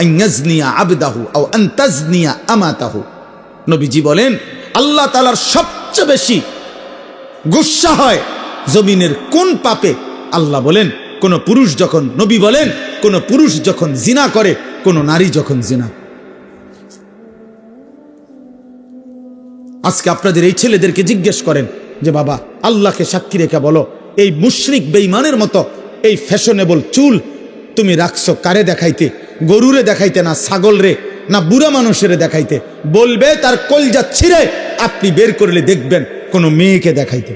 আন ইয়াজনিয়া আবদাহু আও আন তাজনিয়া আমাতাহু। নবীজি বলেন, আল্লাহ তাআলার সবচেয়ে বেশি গুসা হয় জমিনের কোন পাপে? আল্লাহ বলেন, কোন পুরুষ যখন, নবী বলেন, কোন পুরুষ যখন জিনা করে, কোন নারী যখন জিনা। আজকে আপনাদের এই ছেলেদেরকে জিজ্ঞেস করেন যে বাবা, আল্লাহকে সাক্ষী রেখে বলো, এই মুশরিক বেঈমানের মতো এই ফ্যাশনেবল চুল তুমি রাখছো কারে দেখাইতে? গরুরে দেখাইতে, না ছাগল রে, না বুড়া মানুষের দেখাইতে? বলবে তার কলজা ছিঁড়ে আপনি বের করলে দেখবেন কোনো মেয়েকে দেখাইতে।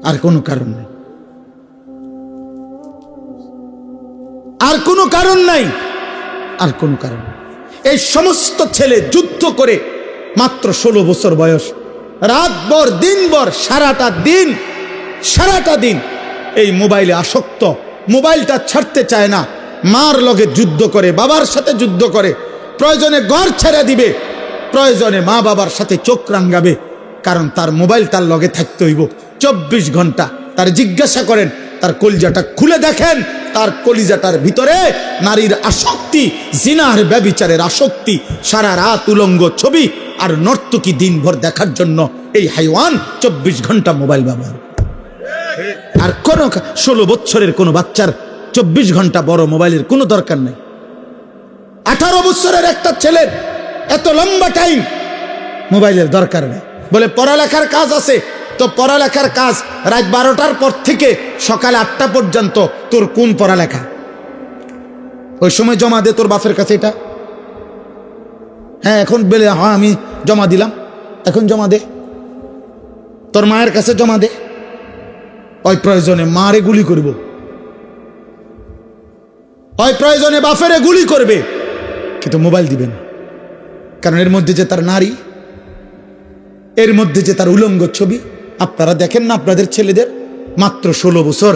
আর কোনো কারণ নাই, আর কোনো কারণ নাই, আর কোনো কারণ নাই। এই সমস্ত ছেলে যুদ্ধ করে মাত্র 16 বছর বয়স, রাতভর দিনভর সারাটা দিন এই মোবাইলে আসক্ত, মোবাইলটা ছাড়তে চায় না, মার লগে যুদ্ধ করে, বাবার সাথে যুদ্ধ করে, প্রয়োজনে ঘর ছেড়ে দিবে, প্রয়োজনে মা বাবার সাথে চোখ রাঙ্গাবে, কারণ তার মোবাইল তার লগে থাকতে হইব 24 ঘন্টা। তার জিজ্ঞাসা করেন, তার কলিজাটা খুলে দেখেন, তার কলিজাটার ভিতরে নারীর আসক্তি, জিনার ব্যভিচারের আসক্তি, সারা রাত উলঙ্গ ছবি আর নর্তকী দিনভর দেখার জন্য এই হাইওয়ান 24 ঘন্টা মোবাইল ব্যবহার। আর কোন 16 বছরের কোন বাচ্চার 24 ঘন্টা বড় মোবাইলের কোনো দরকার নেই। 18 বছরের একটা ছেলের এত লম্বা টাইম মোবাইলের দরকার নেই। বলে পড়ালেখার কাজ আছে, তো পড়ালেখার কাজ রাত 12টার পর থেকে সকাল 8টা পর্যন্ত তোর কোন পড়ালেখা? ওই সময় জমা দে তোর বাপের কাছে এটা। হ্যাঁ, এখন বলে হ্যাঁ আমি জমা দিলাম, এখন জমা দে, তোর মায়ের কাছে জমা দে। ওই প্রয়োজনে মারে গুলি করব, ওই প্রয়োজনে বাপেরে গুলি করবে, কিন্তু মোবাইল দিবে না। কারণ এর মধ্যে যে তার নারী, এর মধ্যে যে তার উলঙ্গ ছবি। আপনারা দেখেন না আপনাদের ছেলেদের মাত্র 16 বছর,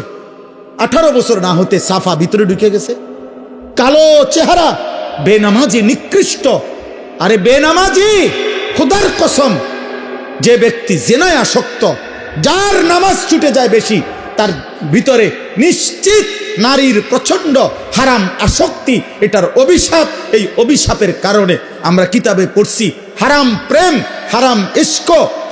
18 বছর না হতে সাফা ভিতরে ঢুকে গেছে, কালো চেহারা, বেনামাজি, নিকৃষ্ট। আরে বেনামাজি, খোদার কসম, যে ব্যক্তি জিনায় আসক্ত, যার নামাজ ছুটে যায় বেশি, তার ভিতরে নিশ্চিত নারীর প্রচন্ড হারাম আসক্তি, এটার অভিশাপ। এই অভিশাপের কারণে আমরা কিতাবে পড়ছি, হারাম প্রেম,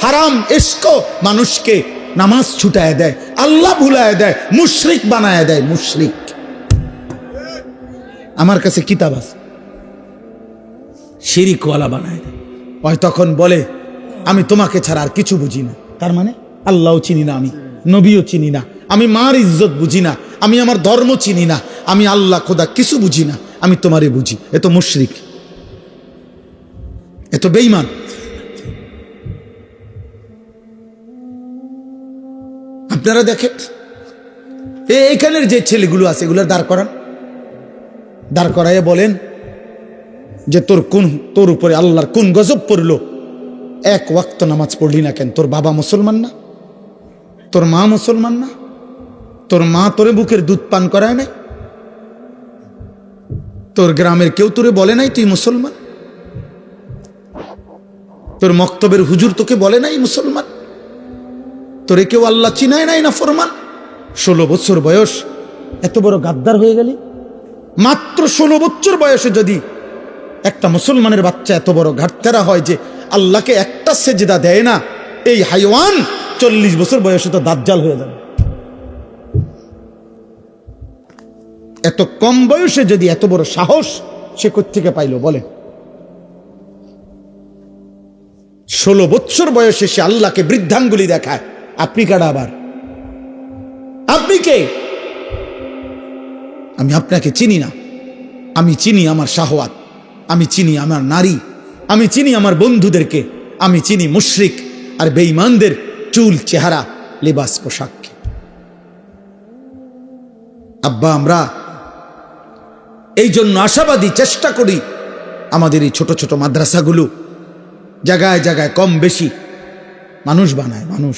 হারাম ইস্ক মানুষকে নামাজ ছুটায় দেয়, আল্লাহ ভুলায় দেয়, মুশরিক বানায় দেয়, মুশরিক। আমার কাছে কিতাব আছে, শিরিকওয়ালা বানায় দেয়। ওই তখন বলে আমি তোমাকে ছাড়া আর কিছু বুঝি না। তার মানে আল্লাহও চিনি না, আমি নবীও চিনি না, আমি মার ইজ্জত বুঝি না, আমি আমার ধর্ম চিনি না, আমি আল্লাহ খোদা কিছু বুঝি না, আমি তোমারে বুঝি। এ তো মুশরিক, এ তো বেঈমান। আপনারা দেখেন এইখানের যে ছেলেগুলো আছে, এগুলোর দাঁড় করাইয়া বলেন যে তোর উপরে আল্লাহর কোন গজব পড়লো? এক ওয়াক্ত নামাজ পড়লি না কেন? তোর বাবা মুসলমান না? তোর মা মুসলমান না? তোর মা তোরে বুকের দুধ পান করায় নাই? তোর গ্রামের কেউ তোরে বলে নাই তুই মুসলমান? তোর মক্তবের হুজুর তোকে বলে নাই মুসলমান? তোরে কেউ আল্লাহ চিনায় নাই না ফরমান? 16 বছর বয়স, এত বড় গাদ্দার হয়ে গেলি? মাত্র 16 বছর বয়সে যদি একটা মুসলমানের বাচ্চা এত বড় ঘাটতেরা হয় যে আল্লাহকে একটা সেজদা দেয় না, এই হাইওয়ান 40 বছর বয়সে তো দাজ্জাল হয়ে যাবে। এত কম বয়সে যদি এত বড় সাহস সে কোত্থেকে পাইল বলে? 16 বছর বয়সে সে আল্লাহকে বৃদ্ধাঙ্গুলি দেখায়। আপনি কারা আবার? আপনি কে? আমি আপনাকে চিনি না। আমি চিনি আমার শাহওয়াত, আমি চিনি আমার নারী, আমি চিনি আমার বন্ধুদেরকে, আমি চিনি মুশরিক আর বেঈমানদের চুল, চেহারা, লিবাস, পোশাককে। আব্বা, আমরা এই জন্য আশাবাদী, চেষ্টা করি আমাদের এই ছোট ছোট মাদ্রাসাগুলো জায়গায় জায়গায় কম বেশি মানুষ বানায়, মানুষ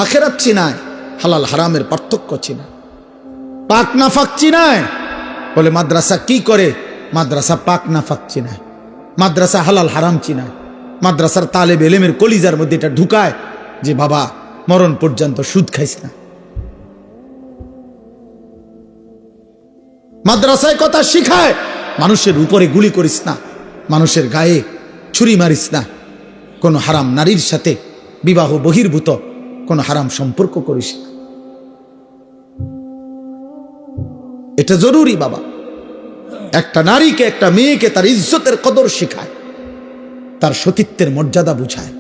আখেরাত চিনায়, হালাল হারামের পার্থক্য চিনায়, পাক নাফাক চিনায়। বলে মাদ্রাসা কি করে? মাদ্রাসা পাক নাফাক চিনায়, মাদ্রাসা হালাল হারাম চিনায়, মাদ্রাসার তালেব এলেমের কলিজার মধ্যে এটা ঢুকায় যে বাবা মরণ পর্যন্ত সুদ খাইস না। মাদ্রাসায় কথা শিখায় মানুষের উপরে গুলি করিস না, মানুষের গায়ে ছুরি মারিস না, কোন হারাম নারীর সাথে বিবাহ বহির্ভূত কোন হারাম সম্পর্ক করিস না। এটা জরুরি বাবা। একটা নারীকে, একটা মেয়েকে তার ইজ্জতের কদর শেখায়, তার সতীত্বের মর্যাদা বুঝায়।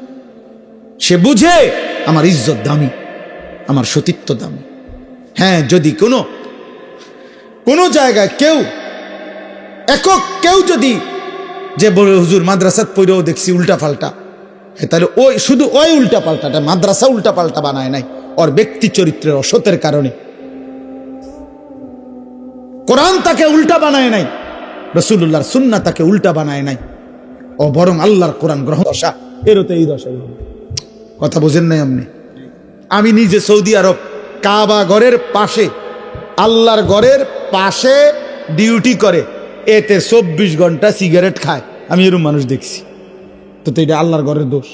সে বুঝে আমার ইজ্জত দামি, আমার সতীত্ব দামি। হ্যাঁ, যদি কোনো জায়গায় কেউ একক কেউ যদি যে বলে হুজুর মাদ্রাসাত পড়েও দেখছি উল্টা পাল্টা, তাহলে ওই শুধু ওই উল্টা পাল্টাটা, মাদ্রাসা উল্টা পাল্টা বানায় নাই, ওর ব্যক্তি চরিত্রের অসতের কারণে। কোরআন তাকে উল্টা বানায় নাই, রাসূলুল্লাহর সুন্নাহ তাকে উল্টা বানায় নাই, ও বরং আল্লাহর কোরআন গ্রহণ দশা, এরও তো এই দশাই। কথা বোঝেন নাই আপনি? আমি নিজে সৌদি আরব কাবা ঘরের পাশে, আল্লাহর ঘরের পাশে ডিউটি করে, এতে 24 ঘন্টা সিগারেট খায়, আমি এরকম মানুষ দেখছি। তো এটা আল্লাহর ঘরের দোষ?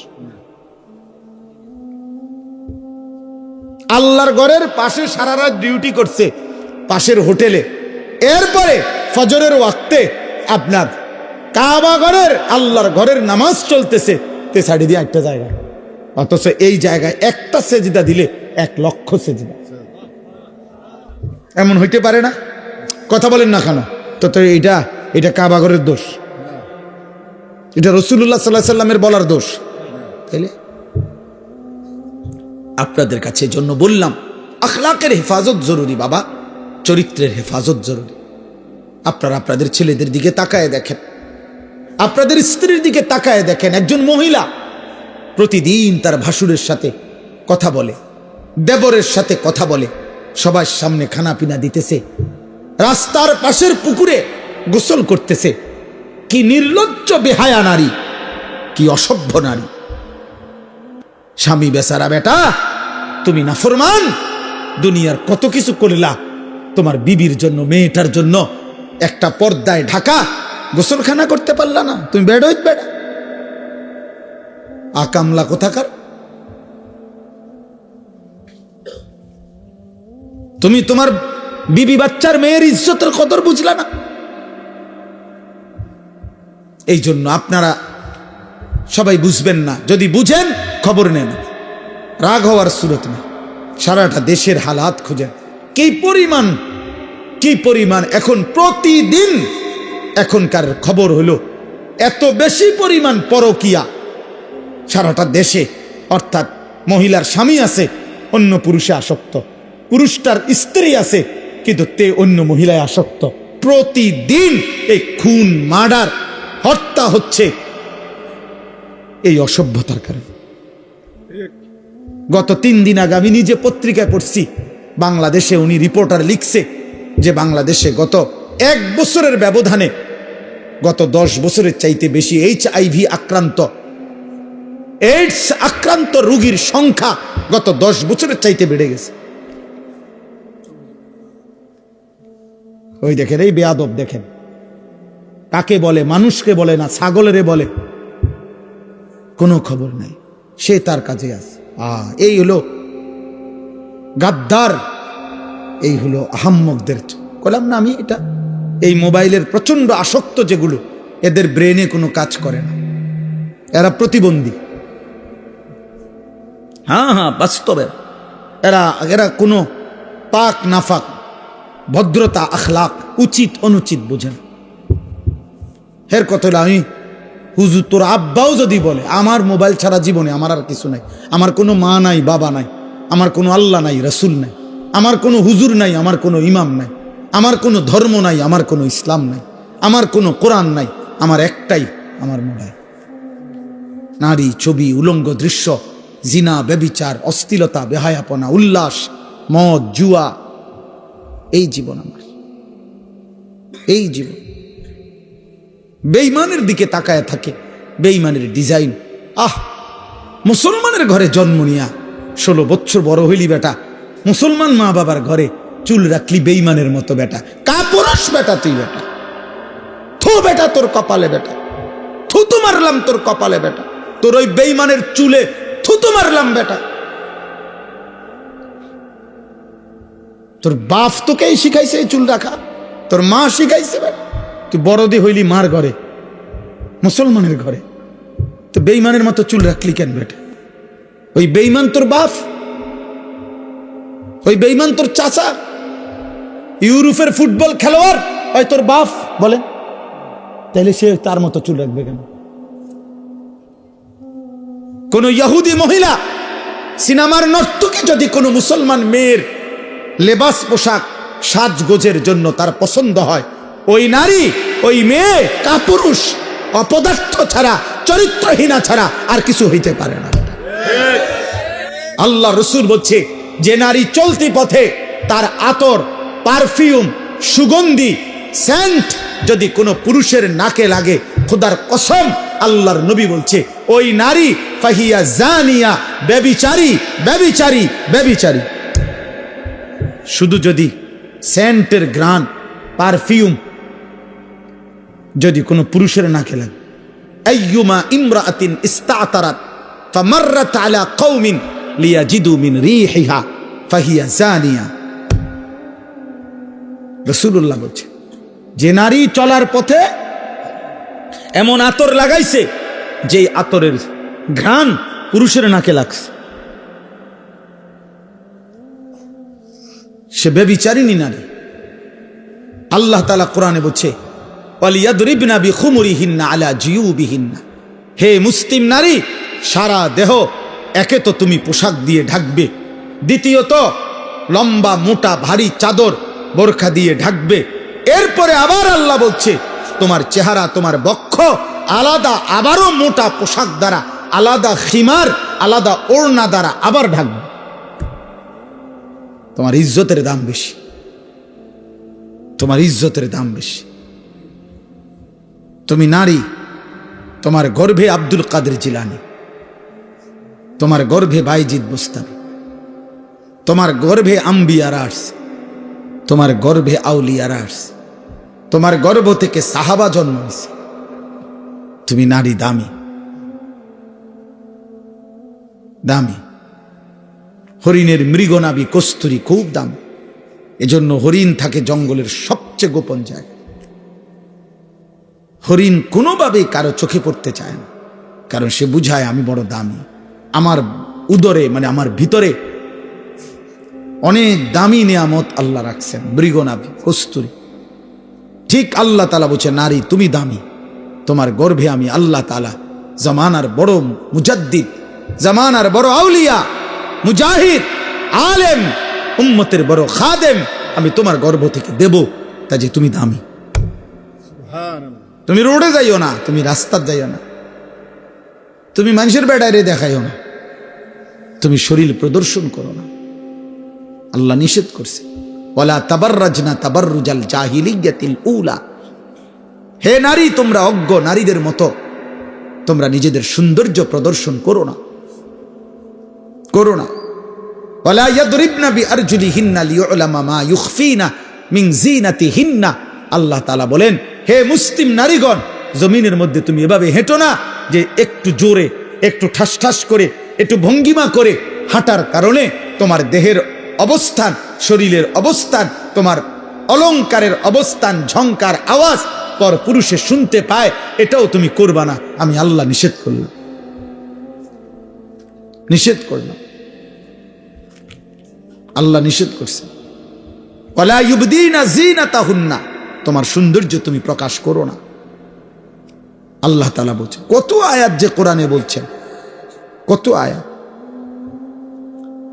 আল্লাহর ঘরের পাশে সারা রাত ডিউটি করছে পাশের হোটেলে, এরপরে ফজরের ওয়াক্তে আপনার কাবা ঘরের আল্লাহর ঘরের নামাজ চলতেছে, তে ছাড়ি দিয়ে একটা জায়গায়, অথচ এই জায়গায় একটা সেজদা দিলে 1 লক্ষ সেজদা। এমন হইতে পারে না? কথা বলেন না কেন? তো এটা কাবা ঘরের দোষ, এটা রাসূলুল্লাহ সাল্লাল্লাহু আলাইহি সাল্লামের বলার দোষ। তাইলে আপনাদের কাছে জন্য বললাম, আখলাকের হেফাজত জরুরি বাবা, চরিত্রের হেফাজত জরুরি। আপনারা আপনাদের ছেলেদের দিকে তাকায় দেখেন, আপনাদের স্ত্রীর দিকে তাকায় দেখেন। একজন মহিলা প্রতিদিন তার ভাসুরের সাথে কথা বলে, দেবরের সাথে কথা বলে, সবার সামনে খানা পিনা দিতেছে, রাস্তার পাশের পুকুরে গোসল করতেছে। কি নির্লজ্জ বেহায়া নারী, কি অসভ্য নারী। স্বামী বেচারা, বেটা তুমি নাফরমান, দুনিয়ার কত কিছু করলা, তোমার বিবির জন্য, মেয়েটার জন্য একটা পর্দায় ঢাকা গোসলখানা করতে পারলা না, তুমি বেড়াইত বেড়া আকামলা কোথাকার। তুমি তোমার বিবি বাচ্চার মেয়ের ইজ্জতের কদর বুঝলা না। এই জন্য আপনারা সবাই বুঝবেন না, যদি বুঝেন খবর নেন, রাগ হওয়ার সুরত না। সারাটা দেশের হালাত খুঁজেন, কি পরিমাণ এখন প্রতিদিন এখনকার খবর হলো এত বেশি পরিমাণ পরকিয়া সারাটা দেশে। অর্থাৎ মহিলার স্বামী আছে, অন্য পুরুষে আসক্ত, পুরুষটার স্ত্রী আছে কিন্তু তে অন্য মহিলায় আসক্ত। প্রতিদিন এই খুন, মার্ডার, হত্যা হচ্ছে এই অসভ্যতার কারণে। গত 3 দিন আগে আমি নিজে পত্রিকায় পড়ছি, বাংলাদেশে উনি রিপোর্টার লিখছে যে বাংলাদেশে গত 1 বছরের ব্যবধানে গত 10 বছরের চাইতে বেশি HIV আক্রান্ত, এইডস আক্রান্ত রোগীর সংখ্যা গত 10 বছরের চাইতে বেড়ে গেছে। ওই দেখেন, এই বেয়াদব দেখেন, কাকে বলে, মানুষকে বলে না, ছাগলেরে বলে, কোনো খবর নাই, সে তার কাজে আছে। এই হলো গাদ্দার, এই হলো আহাম্মকদের। বললাম না আমি, এটা এই মোবাইলের প্রচন্ড আসক্ত যেগুলো, এদের ব্রেনে কোনো কাজ করে না, এরা প্রতিবন্ধী। হ্যাঁ হ্যাঁ বাস্তবের। এরা এরা কোনো পাক নাফাক, ভদ্রতা, আখলাক, উচিত অনুচিত বোঝেন। এর কথা হলো, আমি হুজুর তোর আব্বাও যদি বলে আমার মোবাইল ছাড়া জীবনে আমার আর কিছু নাই, আমার কোনো মা নাই, বাবা নাই, আমার কোনো আল্লাহ নাই, রসুল নাই, আমার কোনো হুজুর নাই, আমার কোনো ইমাম নাই, আমার কোনো ধর্ম নাই, আমার কোনো ইসলাম নাই, আমার কোনো কোরআন নাই, আমার একটাই আমার মোবাইল। নারী, ছবি, উলঙ্গ দৃশ্য, জিনা, ব্যভিচার, অশ্লীলতা, বেহায়াপনা, উল্লাস, মদ, জুয়া, এই জীবন আমার, এই জীবন। বেঈমানের দিকে তাকায় থাকে, বেঈমানের ডিজাইন। মুসলমানের ঘরে জন্ম নিয়া 16 বছর বড় হইলি বেটা, মুসলমান মা বাবার ঘরে চুল রাখলি বেঈমানের মতো বেটা, কাপুরুষ বেটা তুই বেটা। থু বেটা তোর কপালে বেটা, থুতু মারলাম তোর কপালে বেটা, তোর ওই বেঈমানের চুলে থুতু মারলাম বেটা। তোর বাপ তোকেই শিখাইছে এই চুল রাখা, তোর মা শিখাইছে বেটা। তুই বড়দি হইলি মার ঘরে, মুসলমানের ঘরে, তো বেঈমানের মতো চুল রাখলি কেন বেটা? ওই বেঈমান তোর বাপ, ওই বেঈমান তোর চাচা, ইউরোপের ফুটবল খেলোয়াড় ওই তোর বাপ বলে, তাইলে সে তার মতো চুল রাখবে কেন? কোন ইহুদি মহিলা, সিনেমার নর্তকী যদি কোনো মুসলমান মেয়ের লেবাস পোশাক সাজগোজের জন্য তার পছন্দ হয়, ওই নারী, ওই মেয়ে কাপুরুষ, অপদার্থ ছাড়া, চরিত্রহীনা ছাড়া আর কিছু হইতে পারে না। আল্লাহ রসুল বলছে, যে নারী চলতি পথে তার আতর, পারফিউম, সুগন্ধি, সেন্ট যদি কোনো পুরুষের নাকে লাগে, খোদার কসম আল্লাহর নবী বলছে ওই নারী ফাহিয়া জানিয়া, ব্যভিচারী, ব্যভিচারী, ব্যভিচারী। শুধু যদি সেন্টের ঘ্রাণ, পারফিউম যদি কোনো পুরুষের নাকে লাগে, আইয়ুমা ইমরাআতিন ইস্তাতারাত ফামাররাত আলা কওমিন লিয়াজিদু মিন রিহিহা ফাহিয়া জানিয়া। রাসূলুল্লাহ বলছে, যে নারী চলার পথে এমন আতর লাগাইছে যে আতরের ঘ্রাণ পুরুষের নাকে লাগছে, সে ব্যভিচারিণী নারী। আল্লাহ তাআলা কোরআনে বলছে, ওয়ালিয়াদরিবনা বিখুমুরিহিন্না আলা জিয়ুবিহিন্না। হে মুসলিম নারী, সারা দেহ একে তো তুমি পোশাক দিয়ে ঢাকবে, দ্বিতীয়ত লম্বা মোটা ভারী চাদর বোরখা দিয়ে ঢাকবে। এরপরে আবার আল্লাহ বলছে তোমার চেহারা, তোমার বক্ষ আলাদা আবারও মোটা পোশাক দ্বারা, আলাদা খিমার, আলাদা ওড়না দ্বারা আবার ঢাকবে। তোমার ইজ্জতের দাম বেশি, তোমার ইজ্জতের দাম বেশি। তুমি নারী, তোমার গর্ভে আব্দুল কাদের জিলানী, তোমার গর্ভে বাইজিদ বুস্তামি, তোমার গর্ভে আম্বিয়ারা আসছে, তোমার গর্ভে আউলিয়ারা আসছে, তোমার গর্ভ থেকে সাহাবা জন্ম হয়েছে। তুমি নারী দামি, দামি। হরিণের মৃগনাভি কস্তুরী খুব দামি, এজন্য হরিণ থাকে জঙ্গলের সবচেয়ে গোপন জায়গায়। হরিণ কোনোভাবেই কারো চোখে পড়তে চায় না, কারণ সে বুঝায় আমি বড় দামি, আমার উদরে মানে আমার ভিতরে অনেক দামি নিয়ামত আল্লাহ রাখছেন, মৃগনাভি কস্তুরী। ঠিক আল্লাহ তাআলা বলছে, নারী তুমি দামি, তোমার গর্ভে আমি আল্লাহ তাআলা জামানার বড় মুজাদ্দিদ, জামানার বড় আউলিয়া, মুজাহিদ, আলেম, উম্মতের বড় খাদেম আমি তোমার গর্ভ থেকে দেব। তা যে তুমি দামি, তুমি রোডে যাইও না, তুমি রাস্তার যাইও না, তুমি মানুষের বেড়ায় দেখাইও না, তুমি শরীর প্রদর্শন করো না। আল্লাহ নিষেধ করছে, ওয়ালা তাবাররাজনা তাবাররুজাল জাহিলিয়াতিল উলা। হে নারী, তোমরা অজ্ঞ নারীদের মতো তোমরা নিজেদের সৌন্দর্য প্রদর্শন করো না, করো না। ওয়ালা ইয়াদরিবনা বিআরজুলিহিন্না লিয়ুলামা মা ইউখফিনা মিন জিনাতিহিন্না। আল্লাহ তাআলা বলেন, হে মুসলিম নারীগণ, জমিনের মধ্যে তুমি এভাবে হেঁটো না যে একটু জোরে, একটু ঠাস ঠাস করে, একটু ভঙ্গিমা করে হাঁটার কারণে তোমার দেহের অবস্থান, শরীরের অবস্থান, তোমার অলংকারের অবস্থান, ঝংকার আওয়াজ পর পুরুষে শুনতে পায়, এটাও তুমি করবা না। আমি আল্লাহ নিষেধ করলাম, নিষেধ করলাম। আল্লাহ নিষেধ করছেন, ওয়ালা ইউবদিনা যিনাতাহুন্না, তোমার সৌন্দর্য তুমি প্রকাশ করো না। আল্লাহ তাআলা বলছেন, কত আয়াত যে কোরআনে বলছেন, কত আয়াত।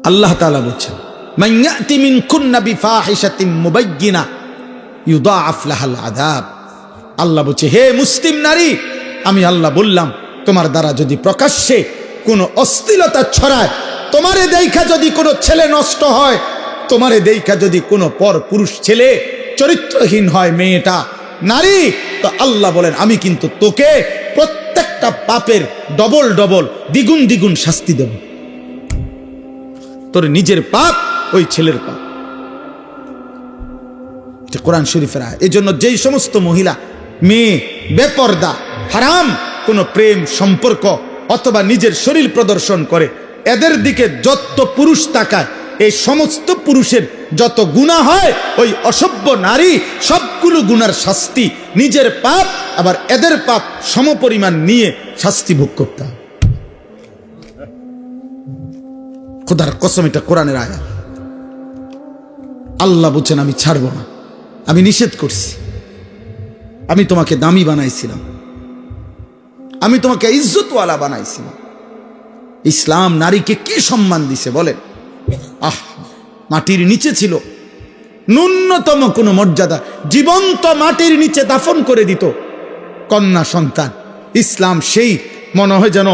আল্লাহ তাআলা বলছেন, মান ইয়াতি মিনকুন্না বিফাহিশাতিন মুবায়্যিনা ইউদাআফ লাহাল আযাব। আল্লাহ বলছে, হে মুসলিম নারী, আমি আল্লাহ বললাম তোমার দ্বারা যদি প্রকাশ্যে কোনো অশ্লীলতা ছড়ায়, তোমারে দেখা যদি কোনো ছেলে নষ্ট হয়, তোমারে দেখা যদি কোনো পর পুরুষ ছেলে চরিত্রহীন হয়, মেয়েটা নারী, তো আল্লাহ বলেন আমি কিন্তু তোকে প্রত্যেকটা পাপের ডবল ডবল দ্বিগুণ দ্বিগুণ শাস্তি দেব। তোর নিজের পাপ, ওই ছেলের পাপ। এটা কোরআন শরীফের আয়াত। এই জন্য যেই সমস্ত মহিলা, মেয়ে বেপর্দা, হারাম কোনো প্রেম সম্পর্ক অথবা নিজের শরীর প্রদর্শন করে, এদের দিকে যত পুরুষ তাকায়, এই সমস্ত পুরুষের যত গুনাহ হয়, ওই অসভ্য নারী সবগুলো গুনার শাস্তি, নিজের পাপ আবার এদের পাপ সমপরিমাণ নিয়ে শাস্তি ভোগ করতে হবে। খোদার কসম, এটা কোরআনের আয়াত। আল্লাহ বলছেন আমি ছাড়ব না, আমি নিষেধ করছি। আমি তোমাকে দামি বানাইছিলাম, আমি তোমাকে ইজ্জতওয়ালা বানাইছিলাম। ইসলাম নারীকে কি সম্মান দিছে বলেন? মাটির নিচে ছিল, ন্যূনতম কোনো মর্যাদা, জীবন্ত মাটির নিচে দাফন করে দিত কন্যা সন্তান। ইসলাম সেই মনে হয় যেন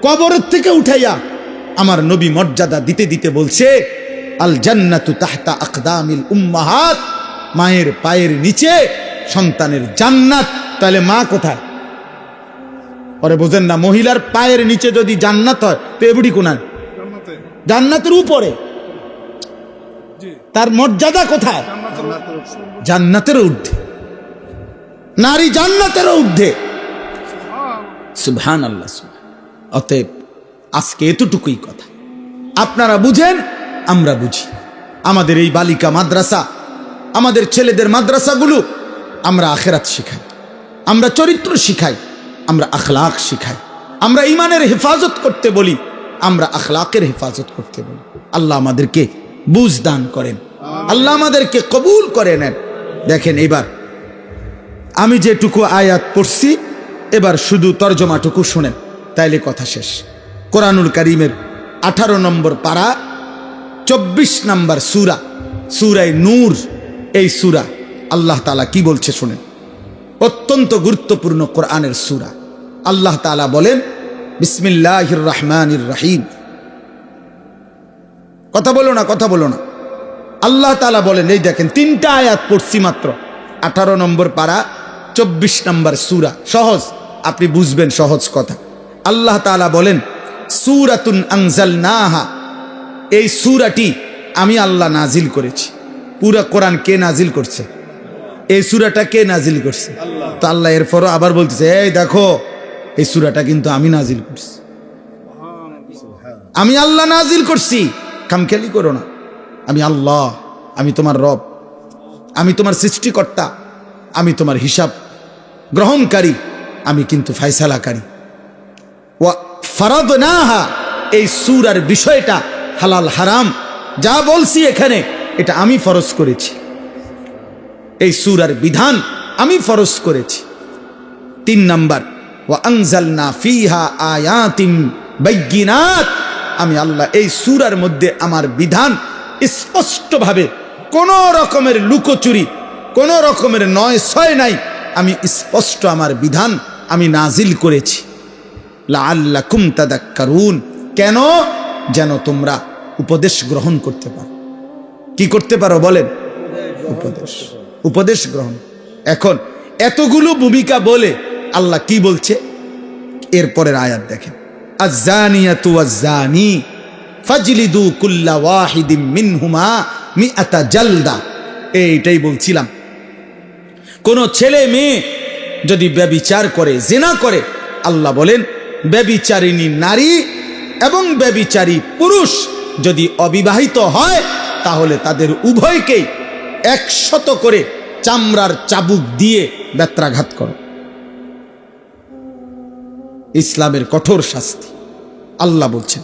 কবরের থেকে উঠাইয়া আমার নবী মর্যাদা দিতে দিতে বলছে, আল জান্নাতু তাহতা আকদামিল উম্মাহাত, মায়ের পায়ের নিচে সন্তানের জান্নাত। তাহলে মা কোথায়? পরে বোঝেন না, মহিলার পায়ের নিচে যদি জান্নাত হয় তো এবড়ি কোনায়? জান্নাতের উপরে। তার মর্যাদা কোথায়? জান্নাতের ঊর্ধ্বে। নারী জান্নাতের ঊর্ধ্বে। সুবহানাল্লাহ। অতএব আজকে এতটুকুই কথা, আপনারা বুঝেন, আমরা বুঝি। আমাদের এই বালিকা মাদ্রাসা, আমাদের ছেলেদের মাদ্রাসাগুলো, আমরা আখিরাত শিখাই, আমরা চরিত্র শিখাই, আমরা আখলাক শিখাই, আমরা ইমানের হেফাজত করতে বলি, আমরা আখলাকের হেফাজত করতে বলি। আল্লাহ আমাদেরকে বুঝ দান করেন, আল্লাহ আমাদেরকে কবুল করে নেন। দেখেন, এবার আমি যেটুকু আয়াত পড়ছি, এবার শুধু তর্জমাটুকু শুনেন, তাইলে কথা শেষ। কোরআনুল কারীমের 18 নম্বর পারা 24 নম্বর সূরা, সূরায়ে নূর। এই সূরা আল্লাহ তাআলা কি বলছে শুনেন, অত্যন্ত গুরুত্বপূর্ণ কোরআনের সূরা। আল্লাহ তাআলা বলেন, বিসমিল্লাহির রহমানির রহিম। কথা বলো না, কথা বলো না। আল্লাহ তাআলা বলেন, এই দেখেন 3টা আয়াত পড়ছি মাত্র, 18 নম্বর পারা 24 নম্বর সূরা। সহজ, আপনি বুঝবেন সহজ কথা। আল্লাহ তাআলা বলেন, সূরাতুন আনজালনাহা, এই সূরাটি আমি আল্লাহ নাজিল করেছি। পুরা কোরআন কে নাজিল করছে? এই সূরাটা কে নাজিল করছে? তো আল্লাহ এরপরও আবার বলতেছে, এই দেখো, এই সূরাটা কিন্তু আমি নাজিল করছি, আমি আল্লাহ নাজিল করছি। খামখেয়ালি করো না, আমি আল্লাহ, আমি তোমার রব, আমি তোমার সৃষ্টিকর্তা, আমি তোমার হিসাব গ্রহণকারী, আমি কিন্তু ফায়সালাকারী। ওয়া ফারাদনাহা, এই সূরার বিষয়টা হালাল হারাম যা বলছি এখানে, এটা আমি ফরজ করেছি। এই সূরার বিধান আমি ফরজ করেছি। 3 নাম্বার, ওয়া আনজালনা ফিহা আয়াতিন বাইয়িনাত, আমি আল্লাহ এই সূরার মধ্যে আমার বিধান স্পষ্টভাবে, কোন রকমের লুকোচুরি, কোন রকমের নয় ছয় নাই, আমি স্পষ্ট আমার বিধান আমি নাজিল করেছি। লাআল্লাকুম তাদাক্কারুন, কেন? যেন তোমরা উপদেশ গ্রহণ করতে পারো। কি করতে পারো বলেন? উপদেশ, উপদেশ গ্রহণ। এখন এতগুলো ভূমিকা বলে আল্লাহ কি বলছে? এরপরের আয়াত দেখেন, আয-যানিয়াতু ওয়াজ-যানি ফাজলিদু কুল্লা ওয়াহিদিম মিনহুমা মিআতা জালদা। এইটাই বলছিলাম, কোন ছেলে মেয়ে যদি ব্যভিচার করে, জিনা করে, আল্লাহ বলেন ব্যভিচারিণী নারী এবং ব্যভিচারী পুরুষ যদি অবিবাহিত হয়, তাহলে তাদের উভয়কেই 100 করে চামড়ার চাবুক দিয়ে বেত্রাঘাত করো। ইসলামের কঠোর শাস্তি আল্লাহ বলছেন।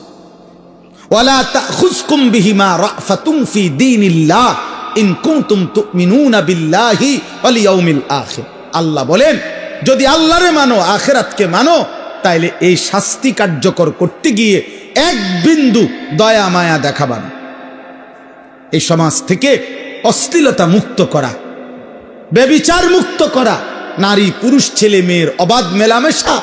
ওয়ালা তাখুযকুম বিহিমা রাফাতুম ফি দীনিল্লাহ ইন কুনতুম তুমিনুনা বিল্লাহি ওয়াল ইয়াউমিল আখির। আল্লাহ বলেন, যদি আল্লাহরে মানো, আখিরাতকে মানো, তাইলে এই শাস্তি কার্যকর করতে গিয়ে এক বিন্দু দয়া মায়া দেখাবা না। এই সমাজ থেকে অশ্লীলতা মুক্ত করা, ব্যভিচার মুক্ত করা, নারী পুরুষ ছেলে মেয়ের অবাধ মেলামেশা,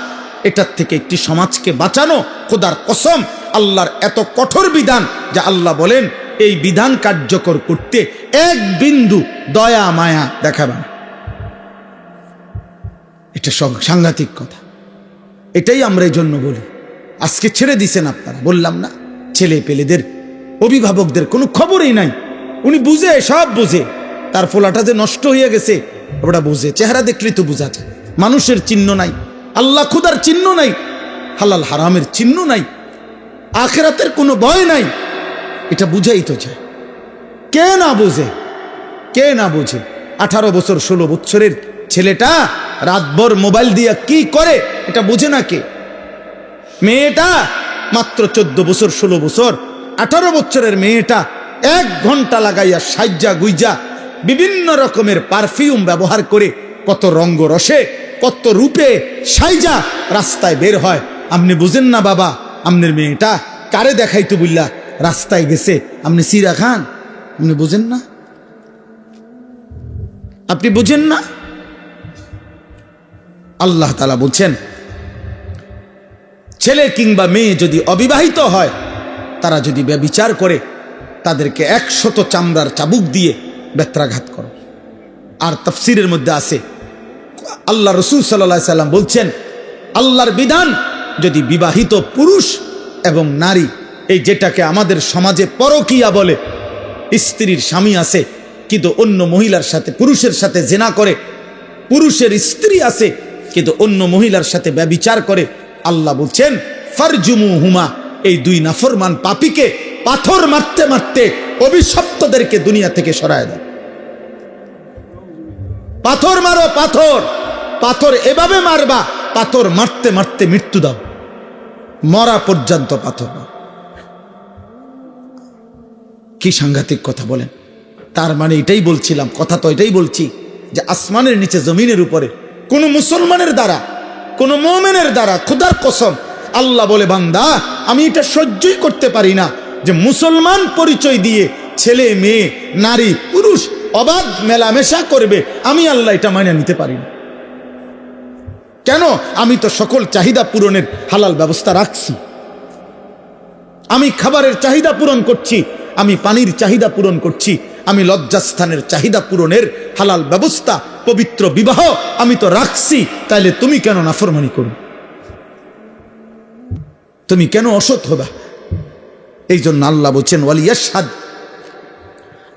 এটার থেকে একটি সমাজকে বাঁচানো। খোদার কসম, আল্লাহর এত কঠোর বিধান যে আল্লাহ বলেন এই বিধান কার্যকর করতে এক বিন্দু দয়া মায়া দেখাবা না। এটা সাংঘাতিক কথা। এটাই আমরা এই জন্য বলি, আজকে ছেড়ে দিছেন আপনারা, বললাম না, ছেলে পেলেদের অভিভাবকদের কোনো খবরই নাই। উনি বুঝে, সব বুঝে, তার ফোলাটা যে নষ্ট হয়ে গেছে ওটা বুঝে, চেহারা দেখলে তো বোঝা যায়। মানুষের চিহ্ন নাই, আল্লাহ খুদার চিহ্ন নাই, হালাল হারামের চিহ্ন নাই, আখিরাতের কোনো ভয় নাই, এটা বুঝাই তো যায়। কে না বোঝে, কে না বোঝে? 18 বছর 16 বছরের ছেলেটা রাতভর মোবাইল দিয়া কি করে এটা বোঝে না কে? মেয়েটা মাত্র 14 বছর 16 বছর, 18 বছরের মেয়েটা 1 ঘন্টা লাগাইয়া সাজ্জা গুইজা বিভিন্ন রকমের পারফিউম ব্যবহার করে কত রঙ্গ রসে কত রূপে সাইজা রাস্তায় বের হয়। আপনি বুঝেন না বাবা, আপনার মেয়েটা কারে দেখাইতো বুঝলা রাস্তায় গেছে, আপনি সিরা খান, আপনি বুঝেন না? আপনি বুঝেন না? আল্লাহ তাআলা বলছেন, ছেলে কিংবা মেয়ে যদি অবিবাহিত হয়, তারা যদি ব্যভিচার করে, তাদেরকে 100 চামড়ার চাবুক দিয়ে বেত্রাঘাত করো। আর তাফসীরের মধ্যে আছে, আল্লাহ রাসূল সাল্লাল্লাহু আলাইহি সাল্লাম বলছেন, আল্লাহর বিধান যদি বিবাহিত পুরুষ এবং নারী, এই যেটাকে আমাদের সমাজে পরকীয়া বলে, স্ত্রীর স্বামী আছে কিন্তু অন্য মহিলার সাথে, পুরুষের সাথে জিনা করে, পুরুষের স্ত্রী আছে কিন্তু অন্য মহিলার সাথে ব্যভিচার করে, আল্লাহ বলছেন ফারজুমুহুমা, এই 2 নাফরমান পাপীকে পাথর মারতে মারতে অভিশপ্তদেরকে দুনিয়া থেকে সরায় দাও। পাথর মারো, পাথর, পাথর এভাবে মারবা, পাথর মারতে মারতে মৃত্যু দাও, মরা পর্যন্ত পাথর দাও। কি সাংঘাতিক কথা বলেন! তার মানে এটাই বলছিলাম, কথা তো এটাই বলছি যে আসমানের নিচে জমিনের উপরে কোন মুসলমানের দ্বারা, কোন মুমিনের দ্বারা, খোদার কসম আল্লাহ বলে, বান্দা আমি এটা সহ্যই করতে পারি না যে মুসলমান পরিচয় দিয়ে ছেলে মেয়ে নারী পুরুষ অবাধ মেলামেশা করবে। আমি আল্লাহ এটা মাইনে নিতে পারি না। কেন? আমি তো সকল চাহিদা পূরণের হালাল ব্যবস্থা রাখছি। আমি খাবারের চাহিদা পূরণ করছি, আমি পানির চাহিদা পূরণ করছি, আমি লজ্জাস্থানের চাহিদা পূরণের হালাল ব্যবস্থা, পবিত্র বিবাহ আমি তো রাখছি। তাইলে তুমি কেন নাফরমানি করবে? তুমি কেন অসৎ হবা? এই জন্য আল্লাহ বলছেন, ওয়ালিয়াশহাদ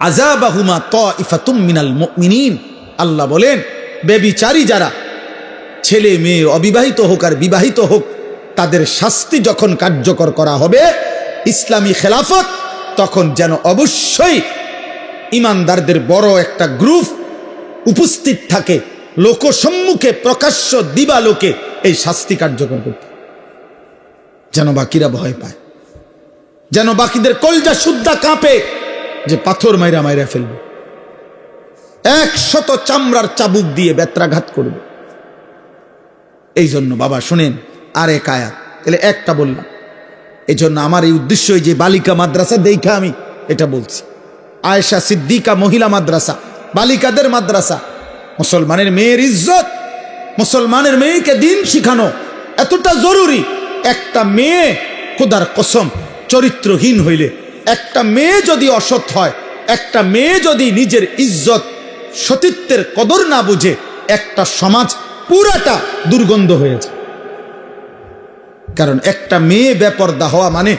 আযাবাহুমা তাইফাতুম মিনাল মুমিনিন। আল্লাহ বলেন, ব্যভিচারী যারা, ছেলে মেয়ে অবিবাহিত হোক আর বিবাহিত হোক, তাদের শাস্তি যখন কার্যকর করা হবে ইসলামী খেলাফত, তখন যেন অবশ্যই ইমানদারদের বড় একটা গ্রুপ উপস্থিত থাকে, লোকসম্মুখে প্রকাশ্য দিবালোকে এই শাস্তি কার্যকর করতে, যেন বাকিরা ভয় পায়, যেন বাকিদের কলজা সুদ্ধা কাঁপে যে পাথর মাইরা মাইরা ফেলবে, 100 চামড়ার চাবুক দিয়ে বেত্রাঘাত করবে। এই জন্য বাবা শুনেন, আর এক আয়াত, তাহলে একটা বললাম। এই জন্য আমার এই উদ্দেশ্য, যে বালিকা মাদ্রাসা দেখা আমি এটা বলছি, আয়েশা সিদ্দিকা মহিলা মাদ্রাসা, বালিকাদের মাদ্রাসা, মুসলমানের মেয়ের ইজ্জত, মুসলমানের মেয়েকে দিন শিখানো এতটা জরুরি। একটা মেয়ে খোদার কসম চরিত্রহীন হইলে, একটা মেয়ে যদি অসৎ হয়, একটা মেয়ে যদি নিজের ইজ্জত সতীত্বের কদর না বুঝে, একটা সমাজ পুরাটা দুর্গন্ধ হয়েছে। কারণ একটা মেয়ে বেপরদা হওয়া মানে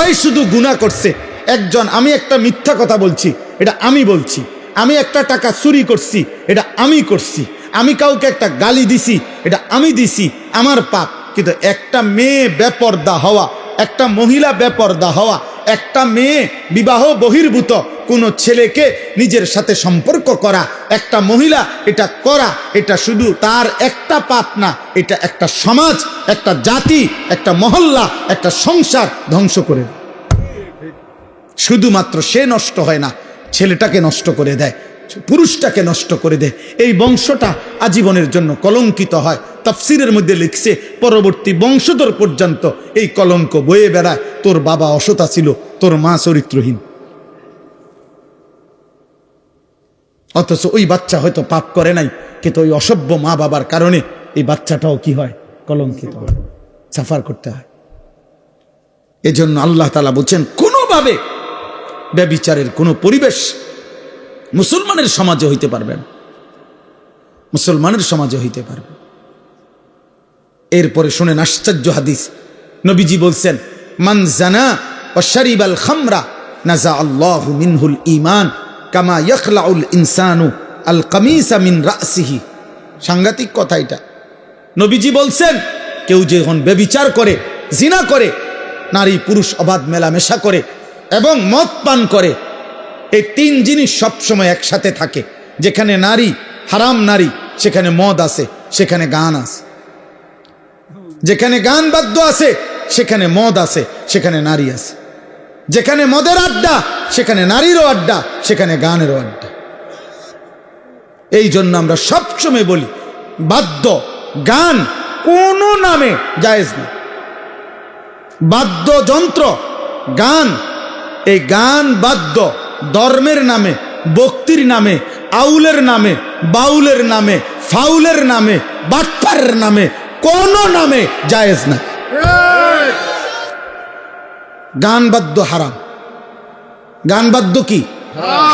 ওই শুধু গুনাহ করছে একজন। আমি একটা মিথ্যা কথা বলছি, এটা আমি বলছি। আমি একটা টাকা চুরি করছি, এটা আমি করছি। আমি কাউকে একটা গালি দিছি, এটা আমি দিছি, আমার পাপ। কিন্তু একটা মেয়ে বেপরদা হওয়া, একটা মহিলা বেপরদা হওয়া, একটা মেয়ে বিবাহ বহির্ভূত কোনো ছেলেকে নিজের সাথে সম্পর্ক করা, একটা মহিলা এটা করা, এটা শুধু তার একটা পাপ না, এটা একটা সমাজ, একটা জাতি, একটা মহল্লা, একটা সংসার ধ্বংস করে। শুধুমাত্র সে নষ্ট হয় না, ছেলেটাকে নষ্ট করে দেয়, পুরুষটাকে নষ্ট করে দেয়। এই বংশটা আজীবনের জন্য কলঙ্কিত হয়। তাফসিরের মধ্যে লিখছে পরবর্তী বংশধর পর্যন্ত এই কলঙ্ক বয়ে বেড়ায়, তোর বাবা অসতা ছিল, তোর মা চরিত্রহীন। অথচ ওই বাচ্চা হয়তো পাপ করে নাই, কিন্তু ওই অসভ্য মা বাবার কারণে এই বাচ্চাটাও কি হয়, কলঙ্কিত হয়, সাফার করতে হয়। এজন্য আল্লাহ তাআলা বলছেন কোনোভাবে ব্যভিচারের কোনো পরিবেশ মুসলমানের সমাজে হইতে পারবে না, মুসলমানের সমাজে হইতে পারবে। এরপরে শুনেন আশ্চর্য হাদিস। নবীজি বলছেন মান জানা ওয়া শারিবাল খামরা নাজা আল্লাহু মিনহুল ঈমান কামা ইয়াখলাউল ইনসানু আল কামিসা মিন রাসিহি। সাংঘাতিক কথা এটা। নবীজি বলছেন কেউ যখন ব্যভিচার করে, জিনা করে, নারী পুরুষ অবাধ মেলামেশা করে এবং মদ পান করে, এই তিন জিনিস সবসময় একসাথে থাকে। যেখানে নারী, হারাম নারী, সেখানে মদ আছে, সেখানে গান আছে। যেখানে গান বাদ্য আছে, সেখানে মদ আছে, সেখানে নারী আছে। যেখানে মদের আড্ডা, সেখানে নারীরও আড্ডা, সেখানে গানেরও আড্ডা। এই জন্য আমরা সবসময় বলি বাদ্য গান কোনো নামে জায়েজ না। বাদ্যযন্ত্র গান, এই গান বাদ্য ধর্মের নামে, ভক্তির নামে, আউলের নামে, বাউলের নামে, ফাউলের নামে, বাটপারের নামে, কোন নামে জায়েজ না। গান বাদ্য হারাম। গান বাদ্য কি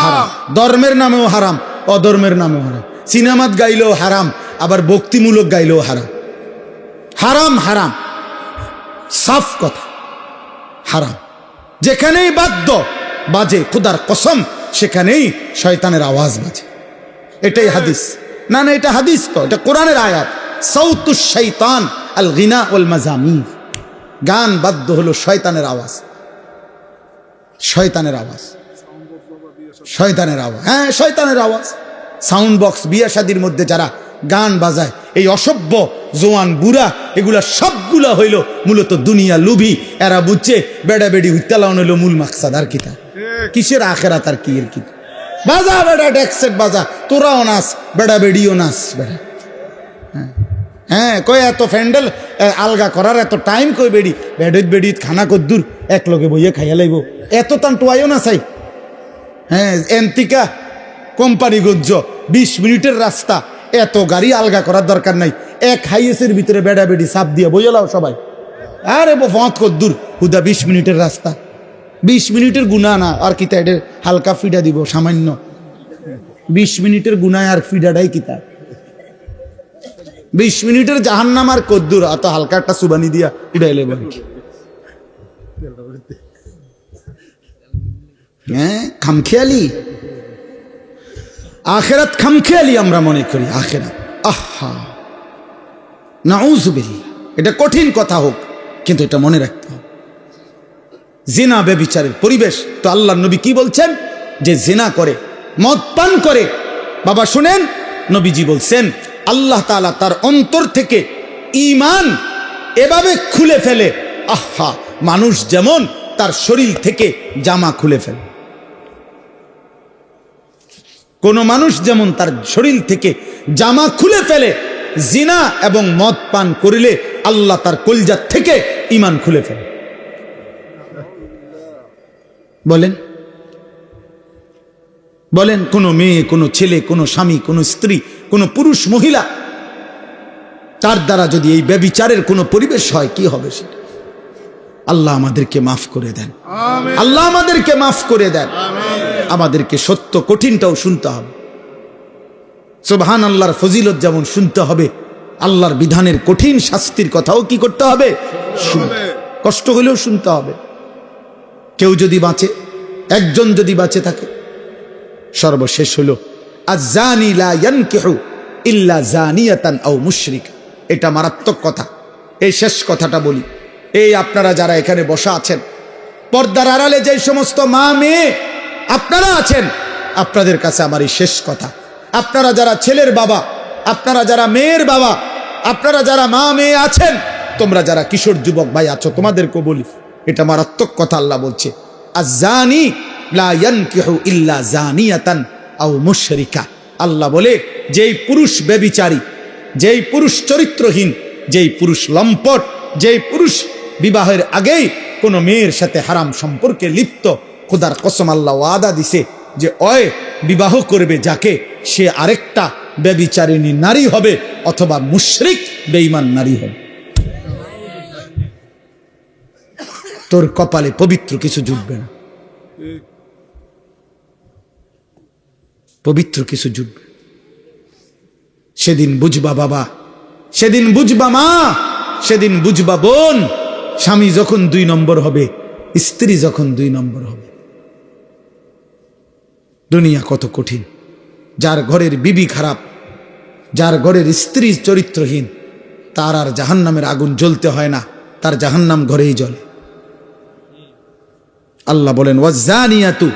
হারাম, ধর্মের নামেও হারাম, অধর্মের নামেও হারাম। সিনেমাত গাইলেও হারাম, আবার ভক্তিমূলক গাইলেও হারাম। হারাম হারাম, সাফ কথা, হারাম। যেখানেই বাদ্য বাজে, খুদার কসম সেখানেই শয়তানের আওয়াজ বাজে। এটাই হাদিস। না না, এটা হাদিস তো, এটা কোরআনের আয়াত। সাউতুশ শাইতান আল গিনা ওয়াল মাজামির। গান বাদ্য হলো শয়তানের আওয়াজ, শয়তানের আওয়াজ, শয়তানের আওয়াজ। হ্যাঁ, শয়তানের আওয়াজ। সাউন্ড বক্স, বিয়ে শাদির মধ্যে যারা গান বাজায়, এই অসভ্য জোয়ান বুড়া, এগুলা সবগুলা হইল মূলত দুনিয়া লুভি। এরা বুঝছে বেড়া বেড়ি উত্তালাউন হইল মূল মাকসাদ। আর কিতা কিসের আখেরাত আর কি এর কি? বাজা বেড়া, ডেকসেট বাজা, তোরাও নাচ, বেড়া বেড়িও নাচ বেড়া। হ্যাঁ, কই এত ফ্যান্ডেল আলগা করার এত টাইম কই? বেড়ি বেড়িত বেড়িত খানা কদ্দুর এক লগে বইয়ে খাইয়া লাইব, এত তান টোয়াইও না চাই। হ্যাঁ, এন্তিকা কোম্পানি গজ্জ 20 মিনিটের রাস্তা, এত গাড়ি আলগা করার দরকার নাই। এক হাইয়েসের ভিতরে বেড়া বেড়ি চাপ দিয়ে বইয়ে লাও সবাই। আরে ফত কদ্দুর, হুদা 20 মিনিটের রাস্তা, 20 মিনিটের গুণা না। আর কিতা এটার হালকা ফিডা দিব সামান্য, 20 মিনিটের গুণায় আর ফিডাটাই কিতা? 20 মিনিটের জাহান্নাম আর কদ্দুর, অত হালকা একটা সুবানি দিয়া উড়াইলে বল। হ্যাঁ, খামখেয়ালি আখেরাত, খামখেয়ালি আমরা মনে করি আখেরাত। আহা, নাউযুবিল্লাহ। এটা কঠিন কথা হোক, কিন্তু এটা মনে রাখতে হবে। জিনা ব্যভিচারের পরিবেশ তো আল্লাহর নবী কি বলছেন? যে জিনা করে, মদ পান করে, বাবা শুনেন, নবীজি বলছেন আল্লাহ তাআলা তার অন্তর থেকে ঈমান এভাবে খুলে ফেলে, আহা, মানুষ যেমন তার শরীর থেকে জামা খুলে ফেলে। কোন মানুষ যেমন তার শরীর থেকে জামা খুলে ফেলে, জিনা এবং মদ পান করিলে আল্লাহ তার কলজা থেকে ঈমান খুলে ফেলে। বলেন বলেন, কোন মেয়ে, কোন ছেলে, কোন স্বামী, কোন স্ত্রী, কোন পুরুষ মহিলা, তার দ্বারা যদি এই ব্যভিচারের কোন পরিবেশ হয়, কি হবে সেটা? আল্লাহ আমাদেরকে মাফ করে দেন, আল্লাহ আমাদেরকে মাফ করে দেন। আমাদেরকে সত্য কঠিনটাও শুনতে হবে। সুবহান আল্লাহর ফজিলত যেমন শুনতে হবে, আল্লাহর বিধানের কঠিন শাস্তির কথাও কি করতে হবে? কষ্ট হলেও শুনতে হবে। কেউ যদি বাঁচে, একজন যদি বাঁচে থাকে, সর্বশেষ হলো আয-যানি লা ইয়ানকিহু ইল্লা যানিয়াতান আও মুশরিকা। এটা মারাত্মক কথা। এই শেষ কথাটা বলি, এই আপনারা যারা এখানে বসা আছেন, পর্দার আড়ালে যে সমস্ত মা মেয়ে আপনারা আছেন, আপনাদের কাছে আমার এই শেষ কথা। আপনারা যারা ছেলের বাবা, আপনারা যারা মেয়ের বাবা, আপনারা যারা মা মেয়ে আছেন, তোমরা যারা কিশোর যুবক ভাই আছো, তোমাদেরকে বলি, এটা মারাত্মক কথা। আল্লাহ বলছে আয-যানি লা ইয়ানকিহু ইল্লা যানিয়াতান আও মুশরিকা। আল্লাহ বলে, যেই পুরুষ ব্যভিচারী, যেই পুরুষ চরিত্রহীন, যেই পুরুষ লম্পট, যেই পুরুষ বিবাহের আগেই কোনো মেয়ের সাথে হারাম সম্পর্কে লিপ্ত, খোদার কসম আল্লাহ ওয়াদা দিছে যে ওই বিবাহ করবে যাকে, সে আরেকটা ব্যভিচারিণী নারী হবে অথবা মুশরিক বেঈমান নারী হবে। তোর কপালে পবিত্র কিছু জুটবে না, পবিত্র কিছু জুটবে। সেদিন বুঝবা বাবা, সেদিন বুঝবা মা, সেদিন বুঝবা বোন, স্বামী যখন 2 নম্বর হবে, স্ত্রী যখন 2 নম্বর হবে। দুনিয়া কত কঠিন। যার ঘরের বিবি খারাপ, যার ঘরের স্ত্রী চরিত্রহীন, তার আর জাহান্নামের আগুন জ্বলতে হয় না, তার জাহান্নাম ঘরেই জ্বলে। আল্লাহ বলেন, ওয়াজ-যানিয়াতু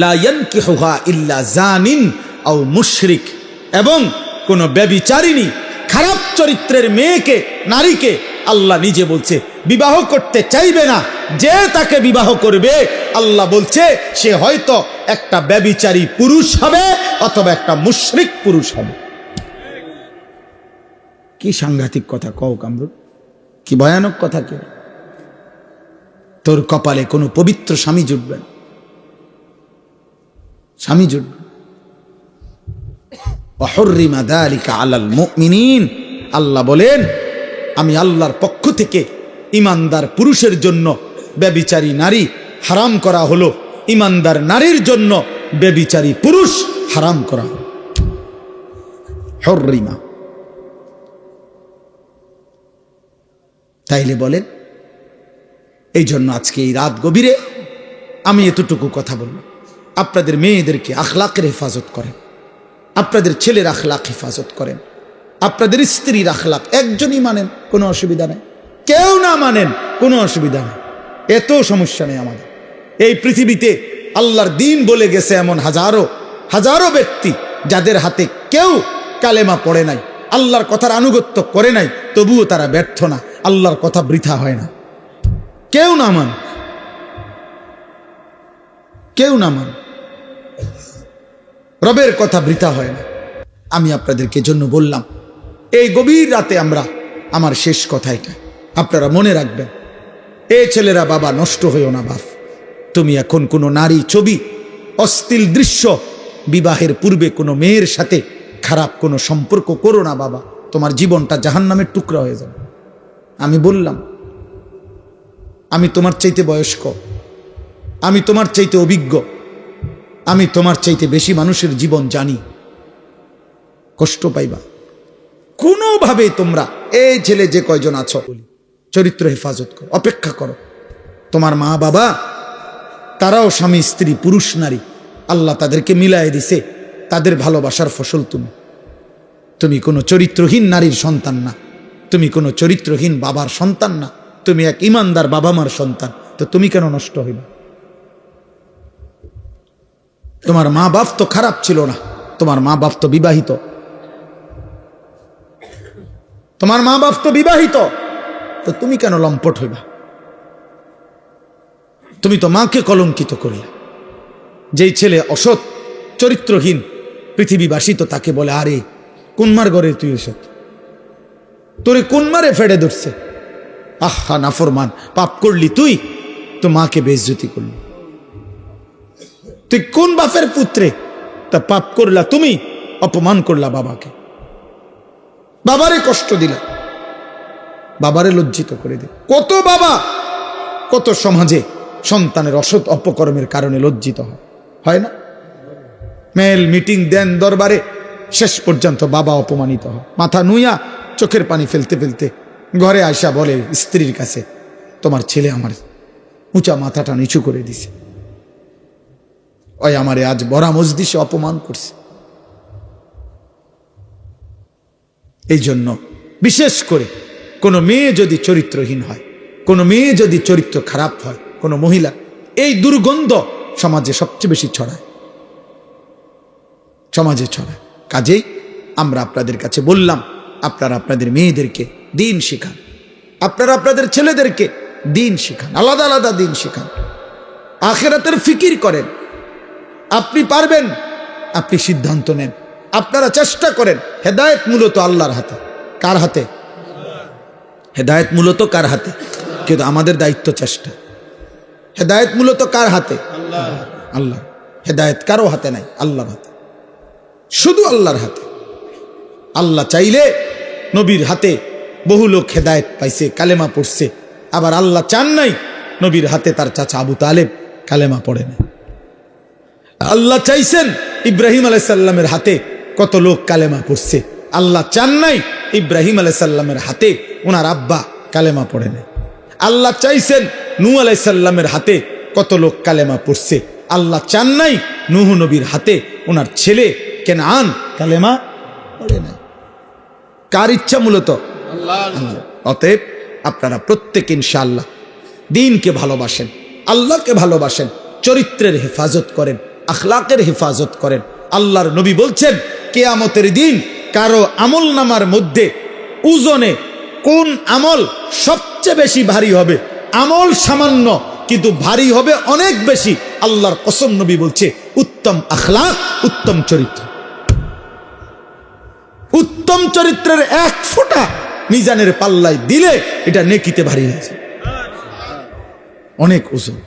লা ইয়ানকিহুহা ইল্লা যানিন আও মুশরিক। এবং কোন ব্যভিচারিণী খারাপ চরিত্রের মেয়েকে, নারীকে আল্লাহ নিজে বলছে বিবাহ করতে চাইবে না। যে তাকে বিবাহ করবে, আল্লাহ বলছে সে হয়তো একটা ব্যভিচারী পুরুষ হবে অথবা একটা মুশরিক পুরুষ হবে। কি সাংঘাতিক কথা কও কামরুল, কি ভয়ানক কথা। কে তোর কপালে কোনো পবিত্র স্বামী জুটবে না, স্বামী জুটবে। ওয়াহুররিমা যালিকা আলাল মুমিনিন। আল্লাহ বলেন, আমি আল্লাহর পক্ষ থেকে ইমানদার পুরুষের জন্য ব্যভিচারী নারী হারাম করা হলো, ইমানদার নারীর জন্য ব্যভিচারী পুরুষ হারাম করা হলো। হুররিমা। তাইলে বলেন, এই জন্য আজকে এই রাত গভীরে আমি এতটুকু কথা বললাম। আপনাদের মেয়েদেরকে আখলাকের হেফাজত করেন, আপনাদের ছেলের আখলাক হেফাজত করেন, আপনাদের স্ত্রীর আখলাক একজনই মানেন, কোনো অসুবিধা নেই। কেউ না মানেন, কোনো অসুবিধা নেই, এত সমস্যা নেই আমাদের। এই পৃথিবীতে আল্লাহর দিন বলে গেছে এমন হাজারো হাজারো ব্যক্তি যাদের হাতে কেউ কালেমা পড়ে নাই, আল্লাহর কথার আনুগত্য করে নাই, তবুও তারা ব্যর্থ না, আল্লাহর কথা বৃথা হয় না। কেউ না মান, কেউ না মান, রবের কথা বৃথা হয় না। আমি আপনাদেরকে জন্য বললাম, এই গভীর রাতে আমার শেষ কথা এটা, আপনারা মনে রাখবেন। এই ছেলেরা, বাবা নষ্ট হইও না বাপ। তুমি এখন কোনো নারী ছবি, অশ্লীল দৃশ্য, বিবাহের পূর্বে কোনো মেয়ের সাথে খারাপ কোনো সম্পর্ক করো না বাবা, তোমার জীবনটা জাহান্নামের টুকরা হয়ে যাবে। আমি বললাম, আমি তোমার চাইতে বয়স্ক, আমি তোমার চাইতে অভিজ্ঞ, আমি তোমার চাইতে বেশি মানুষের জীবন জানি। কষ্ট পাইবা কোনোভাবে। তোমরা এই ছেলে যে কয়জন আছো, চরিত্র হেফাজত করো, অপেক্ষা করো। তোমার মা বাবা তারাও স্বামী স্ত্রী, পুরুষ নারী, আল্লাহ তাদেরকে মিলাই দিছে, তাদের ভালোবাসার ফসল তুমি। তুমি কোনো চরিত্রহীন নারীর সন্তান না, তুমি কোনো চরিত্রহীন বাবার সন্তান না, তুমি এক ইমানদার বাবা মার সন্তান। তো তুমি কেন নষ্ট হইবা? তোমার মা বাপ তো খারাপ ছিল না, তোমার মা বাপ তো বিবাহিত, তোমার মা বাপ তো বিবাহিত, তো তুমি কেন লম্পট হইবা? তুমি তো মাকে কলঙ্কিত করলে। যেই ছেলে অসৎ চরিত্রহীন, পৃথিবীবাসী তো তাকে বলে, আরে কোন মার ঘরে তুই অসৎ, তোরে কোন মারে ফেড়ে ধরছে, আহা নাফরমান, পাপ করলি তুই, তো মাকে বেইজ্জতি করলি। তুই কোন বাপের পুত্রে, তা পাপ করলা তুমি, অপমান করলা বাবাকে, বাবারে কষ্ট দিলা, বাবারে লজ্জিত করে দিল। কত বাবা, কত সমাজে সন্তানের অসৎ অপকর্মের কারণে লজ্জিত হয় না? মেল মিটিং দেন দরবারে, শেষ পর্যন্ত বাবা অপমানিত হয়, মাথা নুইয়া চোখের পানি ফেলতে ফেলতে ঘরে আয়সা বলে স্ত্রীর কাছে, তোমার ছেলে আমার উঁচা মাথাটা নিচু করে দিছে, ওই আমারে আজ বড়া মজলিসে অপমান করছে। এই জন্য বিশেষ করে কোনো মেয়ে যদি চরিত্রহীন হয়, কোনো মেয়ে যদি চরিত্র খারাপ হয়, কোনো মহিলা, এই দুর্গন্ধ সমাজে সবচেয়ে বেশি ছড়ায়, সমাজে ছড়ায়। কাজেই আমরা আপনাদের কাছে বললাম, আপনারা আপনাদের মেয়েদেরকে দিন শিখান, আপনারা আপনাদের ছেলেদেরকে দিন শিখান, আলাদা আলাদা দিন শিখান। আখিরাতের ফিকির করেন। আপনি পারবেন, আপনি সিদ্ধান্ত নেন, আপনারা চেষ্টা করেন। হেদায়েত মূলত আল্লাহর হাতে। কার হাতে? হেদায়েত মূলত কার হাতে? কিন্তু আমাদের দায়িত্ব চেষ্টা। হেদায়েত মূলত কার হাতে? আল্লাহ। হেদায়েত কারো হাতে নাই, আল্লাহর হাতে, শুধু আল্লাহর হাতে। আল্লাহ চাইলে নবীর হাতে বহু লোক হেদায়েত পাইছে, কালেমা পড়ছে। আবার আল্লাহ চান নাই, নবীর হাতে তার চাচা আবু তালেব কালেমা পড়ে না। আল্লাহ চাইছেন ইব্রাহিম আলাইহিস সালামের হাতে কত লোক কালেমা পড়ছে। আল্লাহ চান নাই ইব্রাহিম আলাইহিস সালামের হাতে ওনার আব্বা কালেমা পড়ে না। আল্লাহ চাইছেন নূহ আলাইহিস সালামের হাতে কত লোক কালেমা পড়ছে। আল্লাহ চান নাই নূহ নবীর হাতে ওনার ছেলে কেনান কালেমা পড়ে না। কার ইচ্ছা? মূলত আল্লাহ। অতএব আপনারা প্রত্যেক ইনশাআল্লাহ দ্বীনকে ভালোবাসেন, আল্লাহকে ভালোবাসেন, চরিত্রের হেফাজত করেন, আখলাকের হেফাজত করেন। আল্লাহর নবী বলছেন কিয়ামতের দিন কারো আমল নামার মধ্যে ওজনে কোন আমল সবচেয়ে বেশি ভারী হবে? আমল সামান্য কিন্তু ভারী হবে অনেক বেশি। আল্লাহর কসম, নবী বলছে উত্তম আখলাক, উত্তম চরিত্র। উত্তম চরিত্রের এক ফোঁটা মিজানের পাল্লায় দিলে এটা নেকিতে ভারী হয়েছে। অনেক ওজন,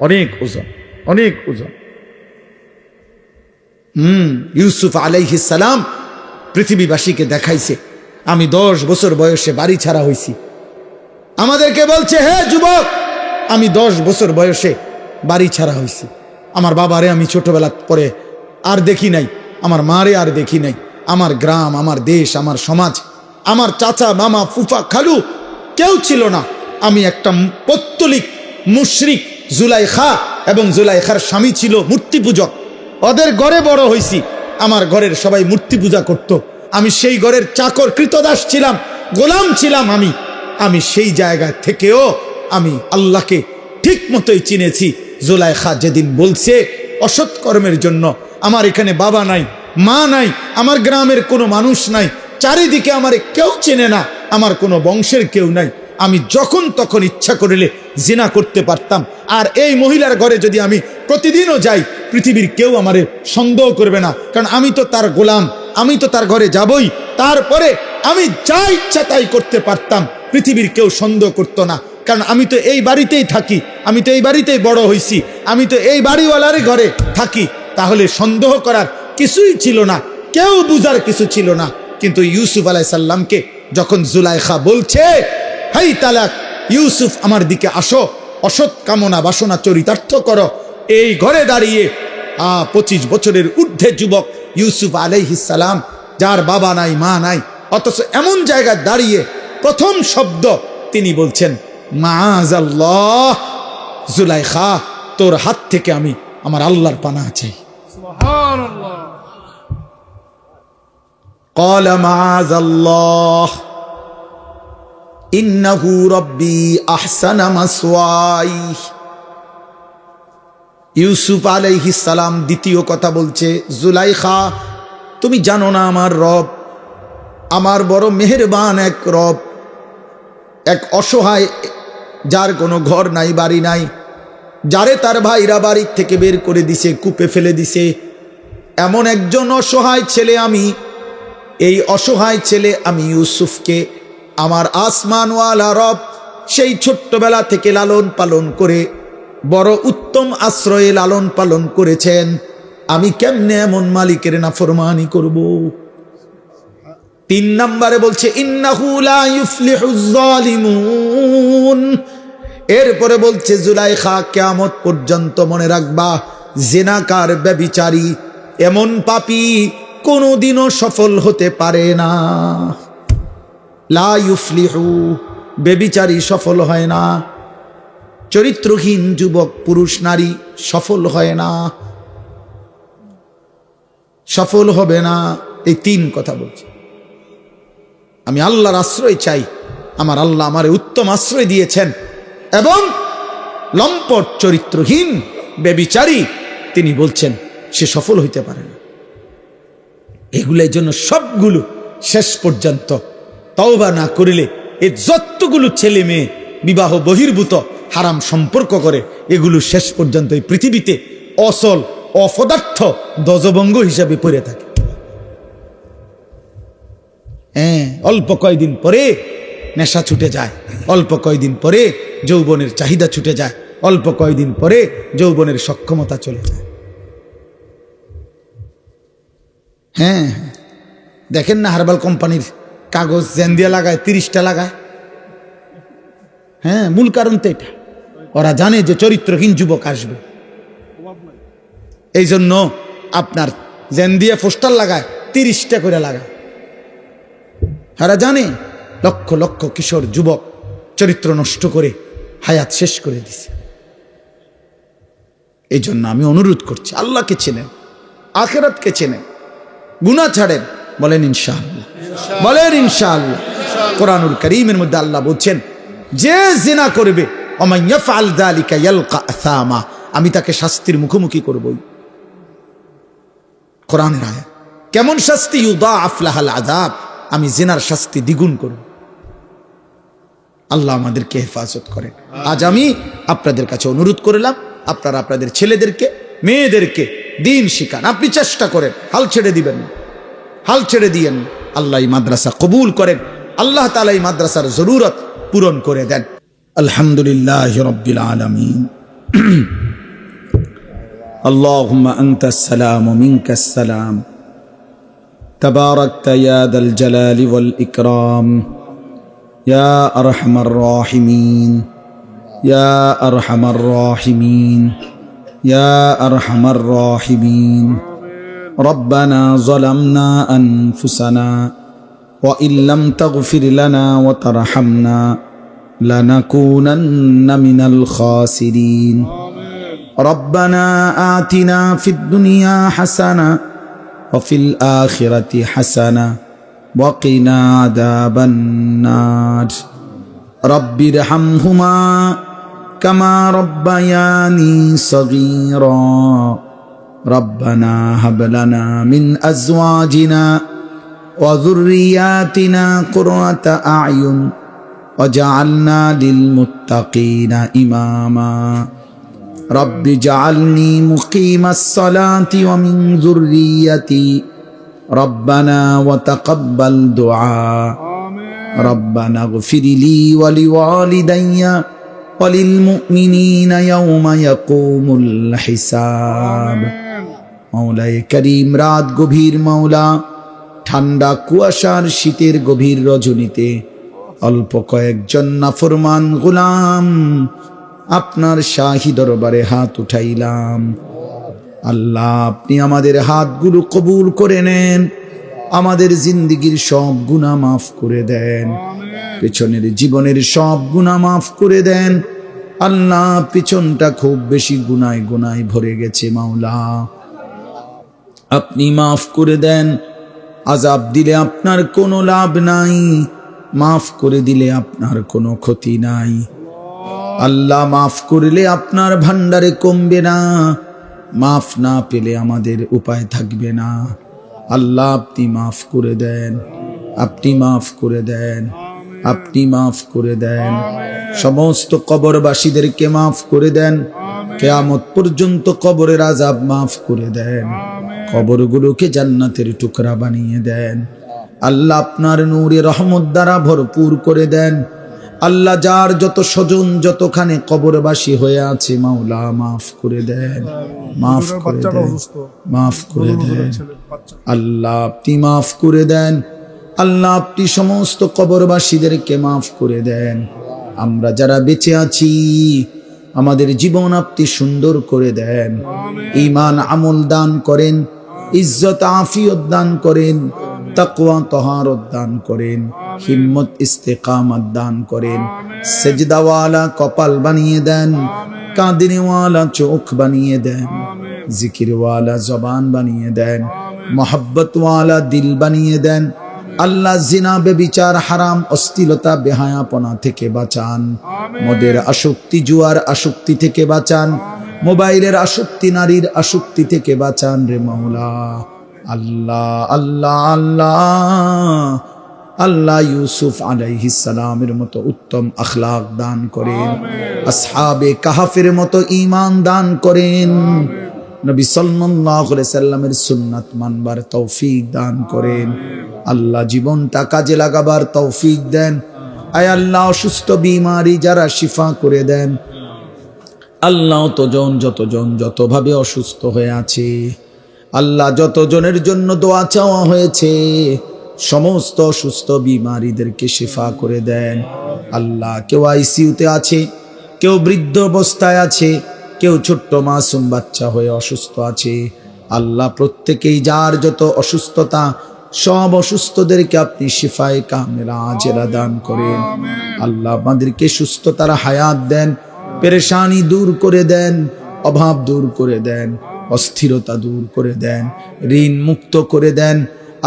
অনেক ওজন, অনেক ওজন। ইউসুফ আলাইহিস সালাম পৃথিবীবাসীকে দেখাইছে, আমি 10 বছর বয়সে বাড়ি ছাড়া হইছি। আমাদেরকে বলছে, হে যুবক, আমি 10 বছর বয়সে বাড়ি ছাড়া হইছি। আমার বাবারে আমি ছোটবেলা পরে আর দেখি নাই, আমার মারে আর দেখি নাই। আমার গ্রাম, আমার দেশ, আমার সমাজ, আমার চাচা, মামা, ফুফা, খালু কেউ ছিল না। আমি একটা পৌত্তলিক মুশরিক জুলাইখা এবং জুলাইখার স্বামী ছিল মূর্তি পূজক, ওদের ঘরে বড় হইছি। আমার ঘরের সবাই মূর্তি পূজা করত। আমি সেই ঘরের চাকর, কৃতদাস ছিলাম, গোলাম ছিলাম। আমি সেই জায়গা থেকেও আমি আল্লাহকে ঠিক মতোই চিনেছি। জুলাইখা যেদিন বলছে অসৎ কর্মের জন্য, আমার এখানে বাবা নাই, মা নাই, আমার গ্রামের কোনো মানুষ নাই, চারিদিকে আমারে কেউ চেনে না, আমার কোনো বংশের কেউ নাই, আমি যখন তখন ইচ্ছা করলে জিনা করতে পারতাম। আর এই মহিলার ঘরে যদি আমি প্রতিদিনও যাই, পৃথিবীর কেউ আমারে সন্দেহ করবে না, কারণ আমি তো তার গোলাম, আমি তো তার ঘরে যাবই। তারপরে আমি যা ইচ্ছা তাই করতে পারতাম, পৃথিবীর কেউ সন্দেহ করতো না, কারণ আমি তো এই বাড়িতেই থাকি, আমি তো এই বাড়িতেই বড় হইছি, আমি তো এই বাড়িওয়ালার ঘরে থাকি। তাহলে সন্দেহ করার কিছুই ছিল না, কেউ বুঝার কিছু ছিল না। কিন্তু ইউসুফ আলাইহিস সালামকে যখন জুলাইখা বলছে, হাই তালাক, ইউসুফ আমার দিকে আসো, অসৎ কামনা বাসনা চরিতার্থ করো, এই ঘরে দাঁড়িয়ে 25 বছরের ঊর্ধ্বে যুবক ইউসুফ আলাইহিস সালাম, যার বাবা নাই, মা নাই, অথচ এমন জায়গায় দাঁড়িয়ে প্রথম শব্দ তিনি বলছেন মাআযাল্লাহ, জুলাইখা তোর হাত থেকে আমি আমার আল্লাহর পানাহ চাই। সুবহানাল্লাহ। ক্বালা মাআযাল্লাহ ইন্নাহু রাব্বি আহসানা মাসওয়াই। ইউসুফ আলাইহিস সালাম দ্বিতীয় কথা বলছে, জুলাইখা তুমি জানো না আমার রব, আমার বড় মেহেরবান এক রব, এক অসহায়, যার কোনো ঘর নাই, বাড়ি নাই, যারে তার ভাইরা বাড়ি থেকে বের করে দিছে, কূপে ফেলে দিছে, এমন একজন অসহায় ছেলে আমি। এই অসহায় ছেলে আমি ইউসুফকে আমার আসমানওয়ালা রব সেই ছোট্টবেলা থেকে লালন পালন করে বড় উত্তম আশ্রয়ে লালন পালন করেছেন। আমি কেমনে এমন মালিকের নাফরমানি করব? 3 নম্বরে বলছে ইন্নাহু লা ইউফলিহুজ জালিমুন। এরপরে বলছে জুলাইখা কিয়ামত পর্যন্ত মনে রাখবা, জিনাকার, ব্যভিচারী, এমন পাপী কোনোদিনও সফল হতে পারে না। লা ইউফলিহু, ব্যভিচারী সফল হয় না, চরিত্রহীন যুবক, পুরুষ, নারী সফল হয় না, সফল হবে না। এই 3 কথা বলছে। আমি আল্লাহর আশ্রয় চাই, আমার আল্লাহ আমারে উত্তম আশ্রয় দিয়েছেন, এবং লম্পট, চরিত্রহীন, ব্যভিচারী তিনি বলছেন সে সফল হইতে পারে না। এগুলোর জন্য সবগুলো শেষ পর্যন্ত তওবা না করিলে, এই যতগুলো ছেলে মেয়ে বিবাহ বহির্ভূত হারাম সম্পর্ক করে, এগুলো শেষ পর্যন্ত এই পৃথিবীতে অসল অপদার্থ ধ্বজভঙ্গ হিসাবে পড়ে থাকে। হ্যাঁ, অল্প কয়দিন পরে নেশা ছুটে যায়, অল্প কয়দিন পরে যৌবনের চাহিদা ছুটে যায়, অল্প কয়দিন পরে যৌবনের সক্ষমতা চলে যায়। হ্যাঁ, দেখেন না হার্বাল কোম্পানির কাগজ জেন্দিয়া লাগায়, 30টা লাগায়। হ্যাঁ, মূল কারণ তো এটা, ওরা জানে যে চরিত্রহীন যুবক আসবে, এই জন্য আপনার জেন্দিয়া পোস্টার লাগায়, 30টা করে লাগায়। ওরা জানে লক্ষ লক্ষ কিশোর যুবক চরিত্র নষ্ট করে হায়াত শেষ করে দিছে। এই জন্য আমি অনুরোধ করছি, আল্লাহকে চেনেন, আখিরাতকে চেনেন, গুনাহ ছাড়েন, বলেন ইনশাআল্লাহ, বলেন ইনশাআল্লাহ। কোরআনুল কারীমের মধ্যে আল্লাহ বলছেন, যে জিনা করবে ওমান ইয়াফআল যালিকা ইয়ালকা আসামা, আমি তাকে শাস্তির মুখোমুখি করবই। কোরআনের আয়াত। কেমন শাস্তি? ইউদাআফ লাহাল আযাব, আমি জিনার শাস্তি দ্বিগুণ করব। আল্লাহ আমাদেরকে হেফাজত করেন। আজ আমি আপনাদের কাছে অনুরোধ করলাম, আপনারা আপনাদের ছেলেদেরকে মেয়েদেরকে দিন শিখান। আপনি চেষ্টা করেন, হাল ছেড়ে দিবেন না, হাল ছেড়ে দিয়েন। আল্লাহ এই মাদ্রাসা কবুল করেন, আল্লাহ তাআলা এই মাদ্রাসার জরুরত পূরণ করে দেন। আলহামদুলিল্লাহি রাব্বিল আলামিন। আল্লাহুম্মা আনতাস সালাম ওয়া মিনকাস সালাম, তাবারাকতা ইয়া দাল জালালি ওয়াল ইকরাম, ইয়া আরহামার রাহিমিন, ইয়া আরহামার রাহিমিন, ইয়া আরহামার রাহিমিন। ربنا ظلمنا أنفسنا وإن لم تغفر لنا وترحمنا لنكونن من الخاسرين. ربنا آتنا في الدنيا حسنة وفي الآخرة حسنة وقنا عذاب النار. رب ارحمهما كما ربياني صغيرا. ربنا هب لنا من أزواجنا وذرياتنا قرة أعين وجعلنا للمتقين إماما. رب اجعلني مقيم الصلاة ومن ذريتي ربنا وتقبل دعاء. ربنا اغفر لي ولوالدي وللمؤمنين يوم يقوم الحساب. মওলায়ে করিম, রাত গভীর মাওলা, ঠান্ডা কুয়াশার শীতের গভীর রজনীতে অল্প কয়েকজন নাফরমান গোলাম আপনার শাহী দরবারে হাত উঠাইলাম। আল্লাহ, আপনি আমাদের হাতগুলো কবুল করে নেন, আমাদের জিন্দেগীর সব গুনাহ মাফ করে দেন, পেছনের জীবনের সব গুনাহ মাফ করে দেন। আল্লাহ, পিছনটা খুব বেশি গুনায় গুনায় ভরে গেছে মাওলা, আপনি মাফ করে দেন। আযাব দিলে আপনার কোনো লাভ নাই, মাফ করে দিলে আপনার কোনো ক্ষতি নাই। আল্লাহ, মাফ করলে আপনার ভান্ডারে কমবে না, মাফ না পেলে আমাদের উপায় থাকবে না। আল্লাহ, আপনি মাফ করে দেন, আপনি মাফ করে দেন, আপনি মাফ করে দেন। সমস্ত কবরবাসীদেরকে মাফ করে দেন, কিয়ামত পর্যন্ত কবরের আযাব মাফ করে দেন, কবরগুলোকে জান্নাতের টুকরা বানিয়ে দেন। আল্লাহ, আপনার নূরে রহমত দ্বারা ভরপুর করে দেন। আল্লাহ, যার যত স্বজন যতখানে কবরবাসী হয়ে আছে মাওলা, মাফ করে দেন, মাফ করে দেন, মাফ করে দেন। আল্লাহ, আপনি মাফ করে দেন। আল্লাহ, আপনি সমস্ত কবরবাসীদেরকে মাফ করে দেন। আমরা যারা বেঁচে আছি, আমাদের জীবন আপনি সুন্দর করে দেন, ঈমান আমল দান করেন, ইজ্জত আফিয়ত দান করেন, তাকওয়া তাহারত দান করেন, হিম্মত ইস্তেকামত দান করেন, সেজদাওয়ালা কপাল বানিয়ে দেন, কাঁদিনেওয়ালা চোখ বানিয়ে দেন, জিকিরওয়ালা জবান বানিয়ে দেন, মোহাব্বতওয়ালা দিল বানিয়ে দেন। আল্লাহ, জিনা বেবিচার হারাম অশ্লীলতা বেহায়াপনা থেকে বাঁচান, মদের আসক্তি জুয়ার আসক্তি থেকে বাঁচান, মোবাইলের আসক্তি নারীর আসক্তি থেকে বাঁচান রে মাওলা। আল্লাহ আল্লাহ আল্লাহ আল্লাহ, ইউসুফ আলাইহিস সালামের মতো উত্তম আখলাক দান করেন, আসহাবে কাহাফের মতো ঈমান দান করেন। নবী সাল্লাল্লাহু আলাইহি সাল্লামের সুন্নাত মানবার তৌফিক দান করেন। আল্লাহ জীবনটা কাজে লাগাবার তৌফিক দেন। আয় আল্লাহ অসুস্থ বিমারি যারা শিফা করে দেন। আল্লাহ যতজন যতভাবে অসুস্থ হয়ে আছে, আল্লাহ যতজনের জন্য দোয়া চাওয়া হয়েছে, সমস্ত অসুস্থ বিমারিদেরকে শিফা করে দেন। আল্লাহ কেউ আইসিইউতে আছে, কেউ বৃদ্ধ অবস্থায় আছে, কেউ ছোট্ট মাসুম বাচ্চা হয়ে অসুস্থ আছে। আল্লাহ প্রত্যেকেই যার যত অসুস্থতা, সব অসুস্থদেরকে আপনি শিফায়ে কামেলা আজেলা দান করেন। আল্লাহ আমাদেরকে সুস্থতার হায়াত দেন, পেরেশানি দূর করে দেন, অভাব দূর করে দেন, অস্থিরতা দূর করে দেন, ঋণ মুক্ত করে দেন।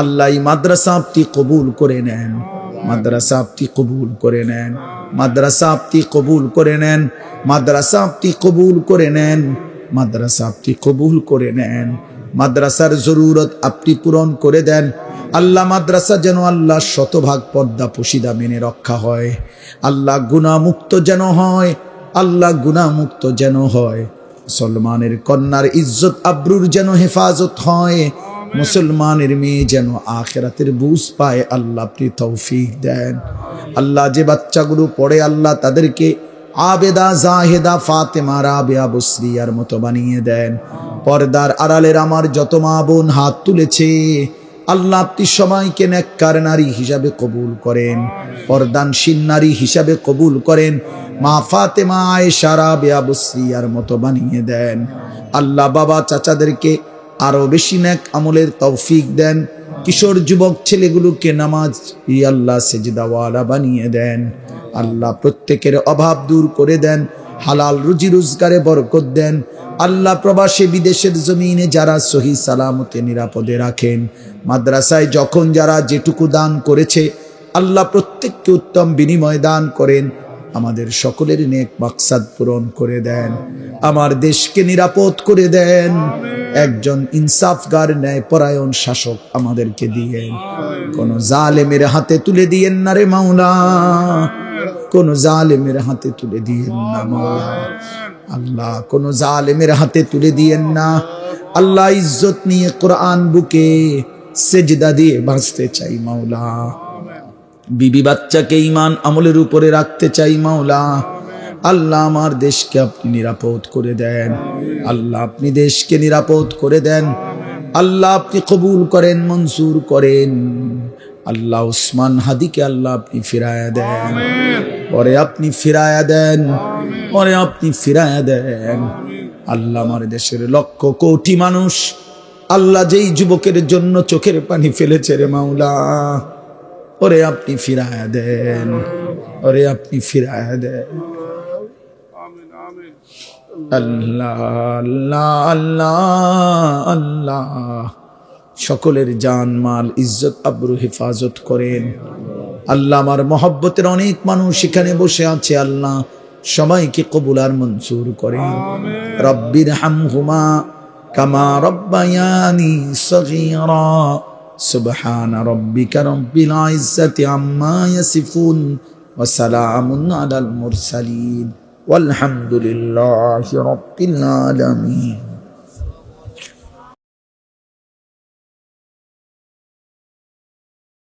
আল্লাহ এই মাদ্রাসা আপনি কবুল করে নেন, মাদ্রাসা আপনি কবুল করে নেন, মাদ্রাসা আপনি কবুল করে নেন, মাদ্রাসা আপনি কবুল করে নেন, মাদ্রাসা আপনি কবুল করে নেন। মাদ্রাসার জরুরত আপনি পূরণ করে দেন। আল্লাহ মাদ্রাসা যেন আল্লাহ শতভাগ পর্দা পুশিদা মেনে রক্ষা হয়। আল্লাহ গুনাহমুক্ত যেন হয়, আল্লাহ গুনাহমুক্ত যেন হয়। মুসলমানের কন্যার ইজ্জত আবরুর যেন হেফাজত হয়। মুসলমানের মেয়ে যেন আখিরাতের বুঝ পায়। আল্লাহ আপনি তৌফিক দেন। আল্লাহ যে বাচ্চাগুলো পড়ে, আল্লাহ তাদেরকে আবেদা, জাহেদা, ফাতেমা, রাবেয়া, বসরিয়ার মতো বানিয়ে দেন। পর্দার আড়ালের আমার যত মা বোন হাত তুলেছে, আল্লাহ আপনি সবাইকে নেককার নারী হিসাবে কবুল করেন, পর্দানশীল নারী হিসাবে কবুল করেন। মা ফাতেমা, আয়েশা, রাবেয়া, বসরিয়ার মতো বানিয়ে দেন। আল্লাহ বাবা চাচাদেরকে আরো বেশি নেক আমলের তৌফিক দেন। কিশোর যুবক ছেলেগুলোকে নামাজ আল্লাহ সেজদাওয়ালা বানিয়ে দেন। আল্লাহ প্রত্যেকের অভাব দূর করে দেন, হালাল রুজি রোজগারে বরকত দেন। আল্লাহ প্রবাসী বিদেশের জমিনে যারা সহি সালামতে নিরাপদে রাখেন, মাদ্রাসায় যখন যারা যেটুকু দান করেছে, আল্লাহ প্রত্যেককে উত্তম বিনিময় দান করেন। আমাদের সকলের নেক মাকসাদ পূরণ করে দেন। আমার দেশকে নিরাপদ করে দেন। একজন ইনসাফগার ন্যায়পরায়ণ শাসক আমাদেরকে দিয়েন। কোন জালেমের হাতে তুলে দিয়েন না রে মাওলা, কোন জালেমের হাতে তুলে দিয়েন না মাওলা। আল্লাহ কোন জালেমের হাতে তুলে দিয়েন না। আল্লাহ ইজ্জত নিয়ে কোরআন বুকে সেজদা দিয়ে বাঁচতে চাই মাওলা। বিবি বাচ্চাকে ঈমান আমলের উপরে রাখতে চাই মাওলা। আল্লাহ আমার দেশকে আপনি নিরাপদ করে দেন। আল্লাহ আপনি দেশকে নিরাপদ করে দেন। আল্লাহ আপনি কবুল করেন, মঞ্জুর করেন। আল্লাহ উসমান হাদিকে আল্লাহ আপনি ফিরায়া দেন, পরে আপনি ফিরায়া দেন, পরে আপনি ফিরায়া দেন। আল্লাহ আমার দেশের লক্ষ কোটি মানুষ, আল্লাহ যেই যুবকের জন্য চোখের পানি ফেলেছে রে মাওলা, ওরে আপনি ফিরায়া দেন, ওরে আপনি ফিরায়া দেন। আল্লাহ আল্লাহ আল্লাহ আল্লাহ সকলের জান মাল ইজ্জত আবরু হেফাজত করেন। আল্লাহ আমার মহব্বতের অনেক মানুষ এখানে বসে আছে, আল্লাহ সবাইকে কবুল আর মঞ্জুর করেন। রব্বির হামহুমা কামা রব্বায়ানি সগীরা। সুবহান রাব্বিকা রব্বিল ইজ্জাতি আম্মা ইয়াসিফুন ওয়া সালামুন আলাল মুরসালিন ওয়ালহামদুলিল্লাহি রাব্বিল আলামিন।